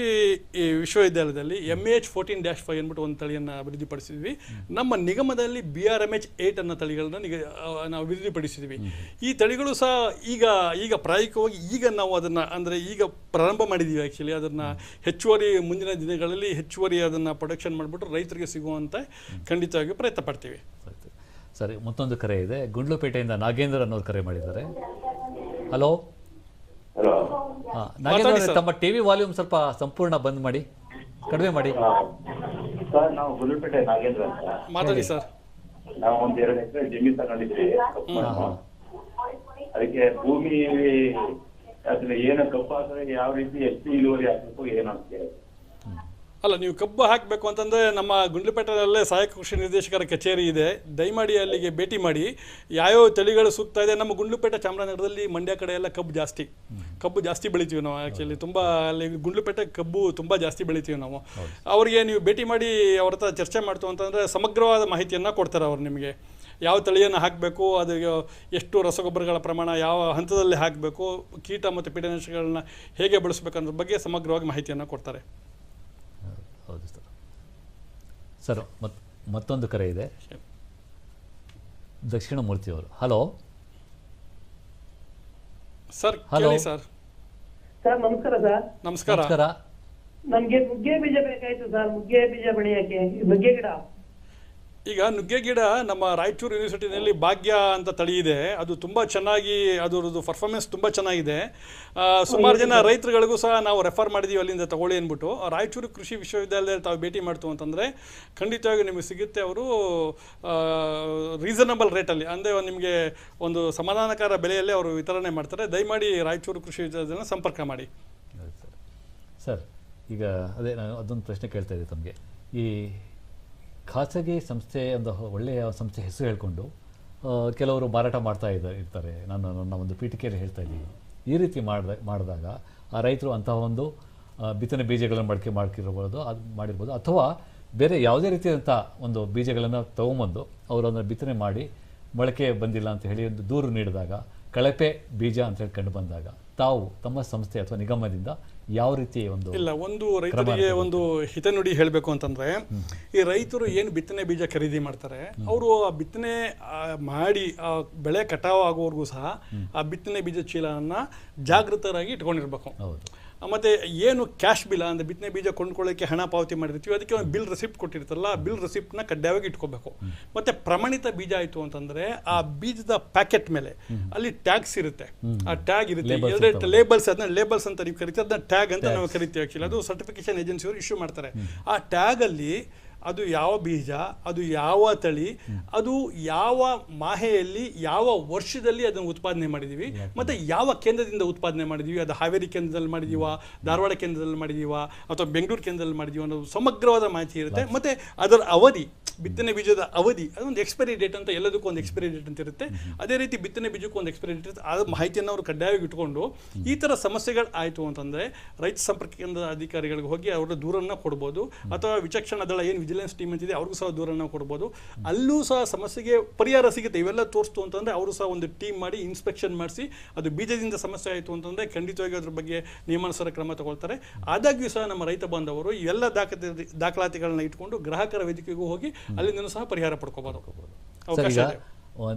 ವಿಶ್ವವಿದ್ಯಾಲಯದಲ್ಲಿ MH14-5 ಅಂದ್ಬಿಟ್ಟು ಒಂದು ತಳಿಯನ್ನು ಅಭಿವೃದ್ಧಿಪಡಿಸಿದ್ವಿ. ನಮ್ಮ ನಿಗಮದಲ್ಲಿ BRMH 8 ಅನ್ನೋ ತಳಿಗಳನ್ನ ನಾವು ಅಭಿವೃದ್ಧಿಪಡಿಸಿದ್ವಿ. ಈ ತಳಿಗಳು ಸಹ ಈಗ ಪ್ರಾಯೋಗಿಕವಾಗಿ ಈಗ ನಾವು ಅದನ್ನು ಅಂದರೆ ಈಗ ಪ್ರಾರಂಭ ಮಾಡಿದ್ದೀವಿ. ಆ್ಯಕ್ಚುಲಿ ಅದನ್ನು ಹೆಚ್ಚುವರಿ ಮುಂದಿನ ದಿನಗಳಲ್ಲಿ ಹೆಚ್ಚುವರಿ ಅದನ್ನು ಪ್ರೊಡಕ್ಷನ್ ಮಾಡಿಬಿಟ್ಟು ರೈತರಿಗೆ ಸಿಗುವಂಥ ಖಂಡಿತವಾಗಿ ಪ್ರಯತ್ನ ಪಡ್ತೀವಿ. ಸರಿ, ಮತ್ತೊಂದು ಕರೆ ಇದೆ. ಗುಂಡ್ಲುಪೇಟೆಯಿಂದ ನಾಗೇಂದ್ರ ಅನ್ನೋರು ಕರೆ ಮಾಡಿದ್ದಾರೆ. ಹಲೋ. ನಾಗೇಂದ್ರ, ತಮ್ಮ ಟಿವಿ ವಾಲ್ಯೂಮ್ ಸ್ವಲ್ಪ ಸಂಪೂರ್ಣ ಬಂದ್ ಮಾಡಿ, ಕಡಿಮೆ ಮಾಡಿ. ಸರ್, ನಾವು ಗುಂಡ್ಲುಪೇಟೆ ನಾಗೇಂದ್ರ ಅಂತ ಮಾತಾಡಿ ಸರ್. ನಾವು ಒಂದು 2 ಎಕರೆ ಜಮೀನು ತಗೊಂಡಿದ್ವಿ. ಅದಕ್ಕೆ ಭೂಮಿ ಅದ್ರ ಏನು ಕಬ್ಬು ಹಾಕಿದ್ರೆ ಯಾವ ರೀತಿ ಎಷ್ಟು ಇಳುವರಿ ಹಾಕ್ಬೇಕು ಏನು ಅಂತ ಕೇಳಿ. ಅಲ್ಲ, ನೀವು ಕಬ್ಬು ಹಾಕಬೇಕು ಅಂತಂದರೆ ನಮ್ಮ ಗುಂಡ್ಲುಪೇಟೆಯಲ್ಲೇ ಸಹಾಯಕ ಕೃಷಿ ನಿರ್ದೇಶಕರ ಕಚೇರಿ ಇದೆ. ದಯಮಾಡಿ ಅಲ್ಲಿಗೆ ಭೇಟಿ ಮಾಡಿ. ಯಾವ್ಯಾವ ತಳಿಗಳು ಸೂಕ್ತ ಇದೆ. ನಮ್ಮ ಗುಂಡ್ಲುಪೇಟೆ, ಚಾಮರಾಜನಗರದಲ್ಲಿ, ಮಂಡ್ಯ ಕಡೆ ಎಲ್ಲ ಕಬ್ಬು ಜಾಸ್ತಿ ಬೆಳಿತೀವಿ ನಾವು. ಆ್ಯಕ್ಚುಲಿ ತುಂಬ ಅಲ್ಲಿ ಗುಂಡ್ಲುಪೇಟೆ ಕಬ್ಬು ತುಂಬ ಜಾಸ್ತಿ ಬೆಳಿತೀವಿ ನಾವು. ಅವರಿಗೆ ನೀವು ಭೇಟಿ ಮಾಡಿ ಅವ್ರ ಹತ್ರ ಚರ್ಚೆ ಮಾಡ್ತು ಅಂತಂದರೆ ಸಮಗ್ರವಾದ ಮಾಹಿತಿಯನ್ನು ಕೊಡ್ತಾರೆ ಅವರು ನಿಮಗೆ. ಯಾವ ತಳಿಯನ್ನು ಹಾಕಬೇಕು, ಅದು ಎಷ್ಟು ರಸಗೊಬ್ಬರಗಳ ಪ್ರಮಾಣ ಯಾವ ಹಂತದಲ್ಲಿ ಹಾಕಬೇಕು, ಕೀಟ ಮತ್ತು ಪೀಡನಾಶಕಗಳನ್ನ ಹೇಗೆ ಬಳಸಬೇಕು ಅನ್ನೋದ್ರ ಬಗ್ಗೆ ಸಮಗ್ರವಾಗಿ ಮಾಹಿತಿಯನ್ನು ಕೊಡ್ತಾರೆ. ಹೌದು ಸರ್. ಮತ್ತೊಂದು ಕರೆ ಇದೆ. ದಕ್ಷಿಣ ಮೂರ್ತಿ ಅವರು. Hello sir. Hello sir. Sir ನಮಸ್ಕಾರ ಸರ್. ನಮಸ್ಕಾರ. ನಮ್ಗೆ ನುಗ್ಗೆ ಬೀಜ ಬೇಕಾಯ್ತು ಸರ್. ನುಗ್ಗೆ ಬೀಜ ಬೆಳೆಯಕ್ಕೆ ನುಗ್ಗೆ ಗಿಡ. ಈಗ ನುಗ್ಗೆ ಗಿಡ ನಮ್ಮ ರಾಯಚೂರು ಯೂನಿವರ್ಸಿಟಿನಲ್ಲಿ ಭಾಗ್ಯ ಅಂತ ತಳಿ ಇದೆ. ಅದು ತುಂಬ ಚೆನ್ನಾಗಿ ಅದರದ್ದು ಪರ್ಫಾರ್ಮೆನ್ಸ್ ತುಂಬ ಚೆನ್ನಾಗಿದೆ. ಸುಮಾರು ಜನ ರೈತರುಗಳಿಗೂ ಸಹ ನಾವು ರೆಫರ್ ಮಾಡಿದ್ದೀವಿ ಅಲ್ಲಿಂದ ತಗೊಳ್ಳಿ ಅಂದ್ಬಿಟ್ಟು. ರಾಯಚೂರು ಕೃಷಿ ವಿಶ್ವವಿದ್ಯಾಲಯದಲ್ಲಿ ತಾವು ಭೇಟಿ ಮಾಡ್ತು ಅಂತಂದರೆ ಖಂಡಿತವಾಗಿ ನಿಮಗೆ ಸಿಗುತ್ತೆ. ಅವರು ರೀಸನಬಲ್ ರೇಟಲ್ಲಿ ಅಂದರೆ ನಿಮಗೆ ಒಂದು ಸಮಾಧಾನಕರ ಬೆಲೆಯಲ್ಲಿ ಅವರು ವಿತರಣೆ ಮಾಡ್ತಾರೆ. ದಯಮಾಡಿ ರಾಯಚೂರು ಕೃಷಿ ವಿಶ್ವವಿದ್ಯಾಲಯನ ಸಂಪರ್ಕ ಮಾಡಿ. ಸರ್, ಈಗ ಅದೇ ನಾನು ಅದೊಂದು ಪ್ರಶ್ನೆ ಕೇಳ್ತಾ ಇದ್ದೆ ತಮಗೆ. ಈ ಖಾಸಗಿ ಸಂಸ್ಥೆ, ಒಂದು ಒಳ್ಳೆಯ ಸಂಸ್ಥೆ ಹೆಸರು ಹೇಳ್ಕೊಂಡು ಕೆಲವರು ಮಾರಾಟ ಮಾಡ್ತಾ ಇರ್ತಾರೆ. ನಾನು ನನ್ನ ಒಂದು ಪೀಠಿಕೆಯಲ್ಲಿ ಹೇಳ್ತಾ ಇದ್ದೀನಿ. ಈ ರೀತಿ ಮಾಡಿದಾಗ ಆ ರೈತರು ಅಂತಹ ಒಂದು ಬಿತ್ತನೆ ಬೀಜಗಳನ್ನು ಮಾಡಿರ್ಬೋದು ಅಥವಾ ಬೇರೆ ಯಾವುದೇ ರೀತಿಯಾದಂಥ ಒಂದು ಬೀಜಗಳನ್ನು ತೊಗೊಂಬಂದು ಅವರನ್ನು ಬಿತ್ತನೆ ಮಾಡಿ ಮೊಳಕೆ ಬಂದಿಲ್ಲ ಅಂತ ಹೇಳಿ ಒಂದು ದೂರು ನೀಡಿದಾಗ, ಕಳಪೆ ಬೀಜ ಅಂತ ಹೇಳಿ ಕಂಡು ಬಂದಾಗ ತಾವು ತಮ್ಮ ಸಂಸ್ಥೆ ಅಥವಾ ನಿಗಮದಿಂದ ಯಾವ ರೀತಿ ಒಂದು ರೈತರಿಗೆ ಒಂದು ಹಿತನುಡಿ ಹೇಳಬೇಕು ಅಂತಂದ್ರೆ, ಈ ರೈತರು ಏನು ಬಿತ್ತನೆ ಬೀಜ ಖರೀದಿ ಮಾಡ್ತಾರೆ, ಅವರು ಆ ಬಿತ್ತನೆ ಮಾಡಿ ಆ ಬೆಳೆ ಕಟಾವು ಆಗೋವರೆಗೂ ಸಹ ಆ ಬಿತ್ತನೆ ಬೀಜ ಚೀಲನ ಜಾಗೃತರಾಗಿ ಇಟ್ಕೊಂಡಿರ್ಬೇಕು. ಮತ್ತೆ ಏನು ಕ್ಯಾಶ್ ಬಿಲ್ ಅಂದರೆ ಬಿತ್ತನೆ ಬೀಜ ಕೊಂಡ್ಕೊಳ್ಳೋಕ್ಕೆ ಹಣ ಪಾವತಿ ಮಾಡಿರ್ತೀವಿ, ಅದಕ್ಕೆ ಒಂದು ಬಿಲ್ ರೆಸಿಪ್ಟ್ ಕೊಟ್ಟಿರ್ತಾರಲ್ಲ, ಆ ಬಿಲ್ ರೆಸಿಪ್ಟ್ನ ಕಡ್ಡಾಯವಾಗಿ ಇಟ್ಕೋಬೇಕು. ಮತ್ತೆ ಪ್ರಮಾಣಿತ ಬೀಜ ಆಯಿತು ಅಂತಂದ್ರೆ ಆ ಬೀಜದ ಪ್ಯಾಕೆಟ್ ಮೇಲೆ ಅಲ್ಲಿ ಟ್ಯಾಗ್ಸ್ ಇರುತ್ತೆ. ಆ ಟ್ಯಾಗ್ ಇರುತ್ತೆ, ಎರಡು ಲೇಬಲ್ಸ್, ಅದನ್ನ ಲೇಬಲ್ಸ್ ಅಂತ ನೀವು ಕರಿತೀವಿ, ಅದನ್ನ ಟ್ಯಾಗ್ ಅಂತ ನಾವು ಕರಿತೀವಿ. ಆ್ಯಕ್ಚುಲಿ ಅದು ಸರ್ಟಿಫಿಕೇಶನ್ ಏಜೆನ್ಸಿಯವರು ಇಶ್ಯೂ ಮಾಡ್ತಾರೆ. ಆ ಟ್ಯಾಗಲ್ಲಿ ಅದು ಯಾವ ಬೀಜ, ಅದು ಯಾವ ತಳಿ, ಅದು ಯಾವ ಮಾಹೆಯಲ್ಲಿ ಯಾವ ವರ್ಷದಲ್ಲಿ ಅದನ್ನು ಉತ್ಪಾದನೆ ಮಾಡಿದ್ದೀವಿ, ಮತ್ತು ಯಾವ ಕೇಂದ್ರದಿಂದ ಉತ್ಪಾದನೆ ಮಾಡಿದ್ದೀವಿ, ಅದು ಹಾವೇರಿ ಕೇಂದ್ರದಲ್ಲಿ ಮಾಡಿದೀವ, ಧಾರವಾಡ ಕೇಂದ್ರದಲ್ಲಿ ಮಾಡಿದೀವ ಅಥವಾ ಬೆಂಗಳೂರು ಕೇಂದ್ರದಲ್ಲಿ ಮಾಡಿದೀವ ಅನ್ನೋದು ಸಮಗ್ರವಾದ ಮಾಹಿತಿ ಇರುತ್ತೆ. ಮತ್ತು ಅದರ ಅವಧಿ ಬಿತ್ತನೆ ಬೀಜದ ಅವಧಿ ಅದೊಂದು ಎಕ್ಸ್ಪೈರಿ ಡೇಟ್ ಅಂತ, ಎಲ್ಲದಕ್ಕೂ ಒಂದು ಎಕ್ಸ್ಪೈರಿ ಡೇಟ್ ಅಂತ ಇರುತ್ತೆ. ಅದೇ ರೀತಿ ಬಿತ್ತನೆ ಬೀಜಕ್ಕೂ ಒಂದು ಎಕ್ಸ್ಪೈರಿ ಡೇಟ್ ಇರುತ್ತೆ. ಆ ಮಾಹಿತಿಯನ್ನು ಅವರು ಕಡ್ಡಾಯವಾಗಿ ಇಟ್ಕೊಂಡು ಈ ಥರ ಸಮಸ್ಯೆಗಳು ಆಯಿತು ಅಂತಂದರೆ ರೈತ ಸಂಪರ್ಕ ಕೇಂದ್ರದ ಅಧಿಕಾರಿಗಳಿಗೆ ಹೋಗಿ ಅವರ ದೂರನ್ನು ಕೊಡ್ಬೋದು, ಅಥವಾ ವಿಚಕ್ಷಣ ದಳ ಏನು ವಿಜಿಲೆನ್ಸ್ ಟೀಮ್ ಅಂತಿದೆ ಅವ್ರಿಗೂ ಸಹ ದೂರನ್ನು ಕೊಡ್ಬೋದು. ಅಲ್ಲೂ ಸಹ ಸಮಸ್ಯೆಗೆ ಪರಿಹಾರ ಸಿಗುತ್ತೆ. ಇವೆಲ್ಲ ತೋರಿಸ್ತು ಅಂತಂದರೆ ಅವರು ಸಹ ಒಂದು ಟೀಮ್ ಮಾಡಿ ಇನ್ಸ್ಪೆಕ್ಷನ್ ಮಾಡಿಸಿ ಅದು ಬೀಜದಿಂದ ಸಮಸ್ಯೆ ಆಯಿತು ಅಂತಂದರೆ ಖಂಡಿತವಾಗಿ ಅದ್ರ ಬಗ್ಗೆ ನಿಯಮಾನುಸಾರ ಕ್ರಮ ತಗೊಳ್ತಾರೆ. ಆದಾಗ್ಯೂ ಸಹ ನಮ್ಮ ರೈತ ಬಾಂಧವರು ಈ ಎಲ್ಲ ದಾಖಲಾತಿಗಳನ್ನ ಇಟ್ಕೊಂಡು ಗ್ರಾಹಕರ ವೇದಿಕೆಗೂ ಹೋಗಿ ಅಲ್ಲಿಂದನೂ ಸಹ ಪರಿಹಾರ ಪಡ್ಕೋಬಹುದು. ಅವಕಾಶ ಇದೆ.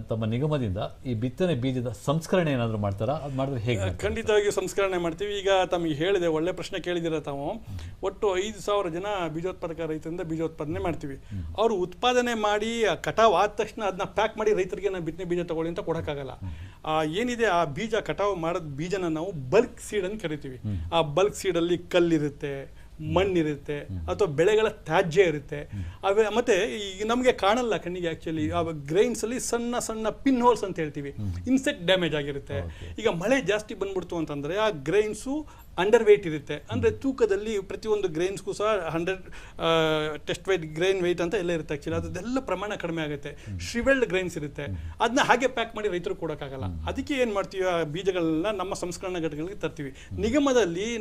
ತಮ್ಮ ನಿಗಮದಿಂದ ಈ ಬಿತ್ತನೆ ಬೀಜದ ಸಂಸ್ಕರಣೆ ಏನಾದರೂ ಮಾಡ್ತಾರಾ? ಅದು ಮಾಡಿದ್ರೆ ಹೇಗೆ? ಖಂಡಿತವಾಗಿಯೂ ಸಂಸ್ಕರಣೆ ಮಾಡ್ತೀವಿ. ಈಗ ತಮಗೆ ಹೇಳಿದೆ, ಒಳ್ಳೆ ಪ್ರಶ್ನೆ ಕೇಳಿದಿರ ತಾವು. ಒಟ್ಟು 5,000 ಜನ ಬೀಜೋತ್ಪಾದಕ ರೈತರಿಂದ ಬೀಜೋತ್ಪಾದನೆ ಮಾಡ್ತೀವಿ. ಅವರು ಉತ್ಪಾದನೆ ಮಾಡಿ ಕಟಾವು ಆದ ತಕ್ಷಣ ಅದನ್ನ ಪ್ಯಾಕ್ ಮಾಡಿ ರೈತರಿಗೆ ನಾವು ಬಿತ್ತನೆ ಬೀಜ ತಗೊಳ್ಳಿ ಅಂತ ಕೊಡೋಕ್ಕಾಗಲ್ಲ. ಏನಿದೆ ಆ ಬೀಜ ಕಟಾವು ಮಾಡೋದು ಬೀಜನ ನಾವು ಬಲ್ಕ್ ಸೀಡ್ ಅಂತ ಕರಿತೀವಿ. ಆ ಬಲ್ಕ್ ಸೀಡಲ್ಲಿ ಕಲ್ಲಿರುತ್ತೆ, ಮಣ್ಣಿರುತ್ತೆ, ಅಥವಾ ಬೆಳೆಗಳ ತ್ಯಾಜ್ಯ ಇರುತ್ತೆ. ಮತ್ತೆ ಈಗ ನಮಗೆ ಕಾಣಲ್ಲ ಕಣ್ಣಿಗೆ. ಆ್ಯಕ್ಚುಲಿ ಆ ಗ್ರೈನ್ಸಲ್ಲಿ ಸಣ್ಣ ಸಣ್ಣ ಪಿನ್ ಹೋಲ್ಸ್ ಅಂತ ಹೇಳ್ತೀವಿ, ಇನ್ಸೆಕ್ಟ್ ಡ್ಯಾಮೇಜ್ ಆಗಿರುತ್ತೆ. ಈಗ ಮಳೆ ಜಾಸ್ತಿ ಬಂದ್ಬಿಡ್ತು ಅಂತಂದರೆ ಆ ಗ್ರೈನ್ಸು ಅಂಡರ್ ವೇಟ್ ಇರುತ್ತೆ. ಅಂದರೆ ತೂಕದಲ್ಲಿ ಪ್ರತಿಯೊಂದು ಗ್ರೈನ್ಸ್ಗೂ ಸಹ 100 ಟೆಸ್ಟ್ ವೇಟ್, ಗ್ರೈನ್ ವೆಯ್ಟ್ ಅಂತ ಎಲ್ಲ ಇರುತ್ತೆ. ಆ್ಯಕ್ಚುಲಿ ಅದೆಲ್ಲ ಪ್ರಮಾಣ ಕಡಿಮೆ ಆಗುತ್ತೆ. ಶ್ರಿವೆಲ್ಡ್ ಗ್ರೈನ್ಸ್ ಇರುತ್ತೆ, ಅದನ್ನ ಹಾಗೆ ಪ್ಯಾಕ್ ಮಾಡಿ ರೈತರು ಕೊಡೋಕ್ಕಾಗಲ್ಲ. ಅದಕ್ಕೆ ಏನು ಮಾಡ್ತೀವಿ, ಆ ಬೀಜಗಳನ್ನ ನಮ್ಮ ಸಂಸ್ಕರಣಾ ಘಟಕಗಳಿಗೆ ತರ್ತೀವಿ.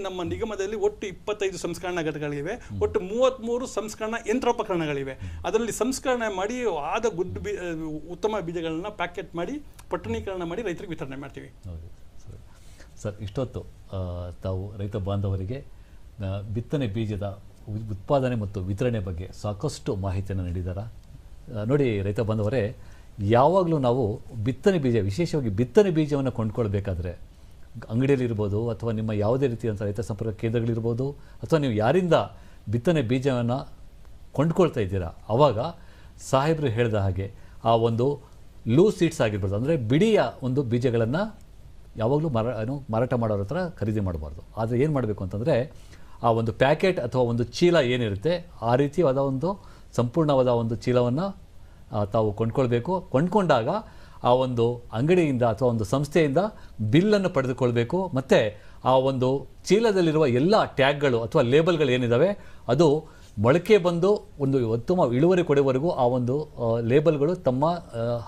ನಮ್ಮ ನಿಗಮದಲ್ಲಿ ಒಟ್ಟು 25 ಸಂಸ್ಕರಣಾ ಘಟಕಗಳಿವೆ. ಒಟ್ಟು 33 ಸಂಸ್ಕರಣಾ ಯಂತ್ರೋಪಕರಣಗಳಿವೆ. ಅದರಲ್ಲಿ ಸಂಸ್ಕರಣೆ ಮಾಡಿ ಆದ ಉತ್ತಮ ಬೀಜಗಳನ್ನ ಪ್ಯಾಕೆಟ್ ಮಾಡಿ ಪಟ್ಟಣೀಕರಣ ಮಾಡಿ ರೈತರಿಗೆ ವಿತರಣೆ ಮಾಡ್ತೀವಿ. ಸರ್, ಇಷ್ಟೊತ್ತು ತಾವು ರೈತ ಬಾಂಧವರಿಗೆ ಬಿತ್ತನೆ ಬೀಜದ ಉತ್ಪಾದನೆ ಮತ್ತು ವಿತರಣೆ ಬಗ್ಗೆ ಸಾಕಷ್ಟು ಮಾಹಿತಿಯನ್ನು ನೀಡಿದ್ದಾರೆ. ನೋಡಿ ರೈತ ಬಾಂಧವರೇ, ಯಾವಾಗಲೂ ನಾವು ಬಿತ್ತನೆ ಬೀಜ, ವಿಶೇಷವಾಗಿ ಬಿತ್ತನೆ ಬೀಜವನ್ನು ಕೊಂಡ್ಕೊಳ್ಬೇಕಾದ್ರೆ ಅಂಗಡಿಯಲ್ಲಿರ್ಬೋದು, ಅಥವಾ ನಿಮ್ಮ ಯಾವುದೇ ರೀತಿಯಂಥ ರೈತ ಸಂಪರ್ಕ ಕೇಂದ್ರಗಳಿರ್ಬೋದು, ಅಥವಾ ನೀವು ಯಾರಿಂದ ಬಿತ್ತನೆ ಬೀಜವನ್ನು ಕೊಂಡ್ಕೊಳ್ತಾ ಇದ್ದೀರಾ, ಆವಾಗ ಸಾಹೇಬರು ಹೇಳಿದ ಹಾಗೆ ಆ ಒಂದು ಲೂಸ್ ಸೀಡ್ಸ್ ಆಗಿರ್ಬೋದು, ಅಂದರೆ ಬಿಡಿಯ ಒಂದು ಬೀಜಗಳನ್ನು ಯಾವಾಗಲೂ ಮಾರಾಟ ಮಾಡೋರ ಹತ್ರ ಖರೀದಿ ಮಾಡಬಾರ್ದು. ಆದರೆ ಏನು ಮಾಡಬೇಕು ಅಂತಂದರೆ, ಆ ಒಂದು ಪ್ಯಾಕೆಟ್ ಅಥವಾ ಒಂದು ಚೀಲ ಏನಿರುತ್ತೆ, ಆ ರೀತಿಯಾದ ಒಂದು ಸಂಪೂರ್ಣವಾದ ಒಂದು ಚೀಲವನ್ನು ತಾವು ಕೊಂಡ್ಕೊಳ್ಬೇಕು. ಕೊಂಡ್ಕೊಂಡಾಗ ಆ ಒಂದು ಅಂಗಡಿಯಿಂದ ಅಥವಾ ಒಂದು ಸಂಸ್ಥೆಯಿಂದ ಬಿಲ್ಲನ್ನು ಪಡೆದುಕೊಳ್ಬೇಕು. ಮತ್ತು ಆ ಒಂದು ಚೀಲದಲ್ಲಿರುವ ಎಲ್ಲ ಟ್ಯಾಗ್ಗಳು ಅಥವಾ ಲೇಬಲ್ಗಳು ಏನಿದ್ದಾವೆ, ಅದು ಮೊಳಕೆ ಬಂದು ಒಂದು ಉತ್ತಮ ಇಳುವರಿ ಕೊಡುವವರೆಗೂ ಆ ಒಂದು ಲೇಬಲ್ಗಳು ತಮ್ಮ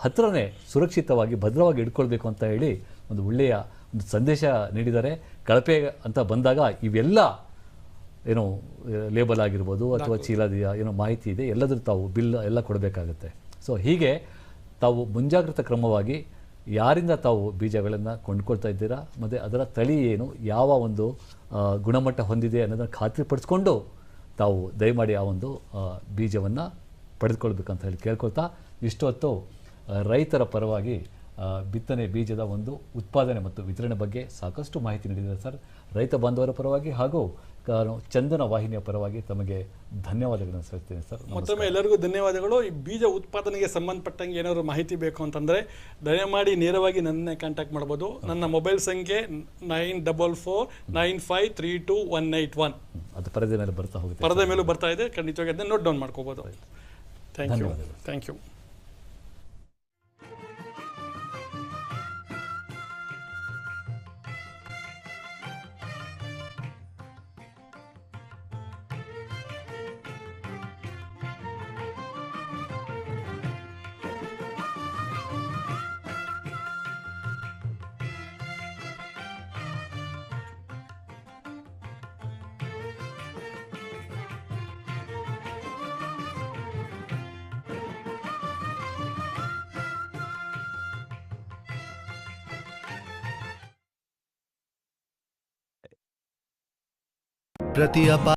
ಹತ್ರನೇ ಸುರಕ್ಷಿತವಾಗಿ ಭದ್ರವಾಗಿ ಇಟ್ಕೊಳ್ಬೇಕು ಅಂತ ಹೇಳಿ ಒಂದು ಒಳ್ಳೆಯ ಒಂದು ಸಂದೇಶ ನೀಡಿದ್ದಾರೆ. ಕಳಪೆ ಅಂತ ಬಂದಾಗ ಇವೆಲ್ಲ ಏನೋ ಲೇಬಲ್ ಆಗಿರ್ಬೋದು ಅಥವಾ ಚೀಲದ ಏನೋ ಮಾಹಿತಿ ಇದೆ, ಎಲ್ಲದರೂ ತಾವು ಬಿಲ್ ಎಲ್ಲ ಕೊಡಬೇಕಾಗುತ್ತೆ. ಸೊ ಹೀಗೆ ತಾವು ಮುಂಜಾಗ್ರತಾ ಕ್ರಮವಾಗಿ ಯಾರಿಂದ ತಾವು ಬೀಜಗಳನ್ನು ಕೊಂಡ್ಕೊಳ್ತಾ ಇದ್ದೀರಾ, ಮತ್ತು ಅದರ ತಳಿ ಏನು, ಯಾವ ಒಂದು ಗುಣಮಟ್ಟ ಹೊಂದಿದೆ ಅನ್ನೋದನ್ನು ಖಾತ್ರಿಪಡಿಸ್ಕೊಂಡು ತಾವು ದಯಮಾಡಿ ಆ ಒಂದು ಬೀಜವನ್ನು ಪಡೆದುಕೊಳ್ಬೇಕಂತ ಹೇಳಿ ಕೇಳ್ಕೊಳ್ತಾ, ಇಷ್ಟೊತ್ತು ರೈತರ ಪರವಾಗಿ ಬಿತ್ತನೆ ಬೀಜದ ಒಂದು ಉತ್ಪಾದನೆ ಮತ್ತು ವಿತರಣೆ ಬಗ್ಗೆ ಸಾಕಷ್ಟು ಮಾಹಿತಿ ನೀಡಿದ್ದಾರೆ ಸರ್. ರೈತ ಬಾಂಧವರ ಪರವಾಗಿ ಹಾಗೂ ಚಂದನ ವಾಹಿನಿಯ ಪರವಾಗಿ ತಮಗೆ ಧನ್ಯವಾದಗಳನ್ನು ಸಲ್ಲಿಸ್ತೇನೆ ಸರ್. ಮತ್ತೊಮ್ಮೆ ಎಲ್ಲರಿಗೂ ಧನ್ಯವಾದಗಳು. ಈ ಬೀಜ ಉತ್ಪಾದನೆಗೆ ಸಂಬಂಧಪಟ್ಟಂಗೆ ಏನಾದರೂ ಮಾಹಿತಿ ಬೇಕು ಅಂತಂದರೆ ದಯಮಾಡಿ ನೇರವಾಗಿ ನನ್ನೇ ಕಾಂಟ್ಯಾಕ್ಟ್ ಮಾಡ್ಬೋದು. ನನ್ನ ಮೊಬೈಲ್ ಸಂಖ್ಯೆ 9449532181. ಅದು ಪರದೆ ಮೇಲೆ ಬರ್ತಾ ಹೋಗುತ್ತೆ, ಪರದೆ ಮೇಲೂ ಬರ್ತಾ ಇದೆ. ಖಂಡಿತವಾಗಿ ಅದನ್ನು ನೋಟ್ ಡೌನ್ ಮಾಡ್ಕೋಬೋದು. Thank you. ಪ್ರತಿಯೊಬ್ಬ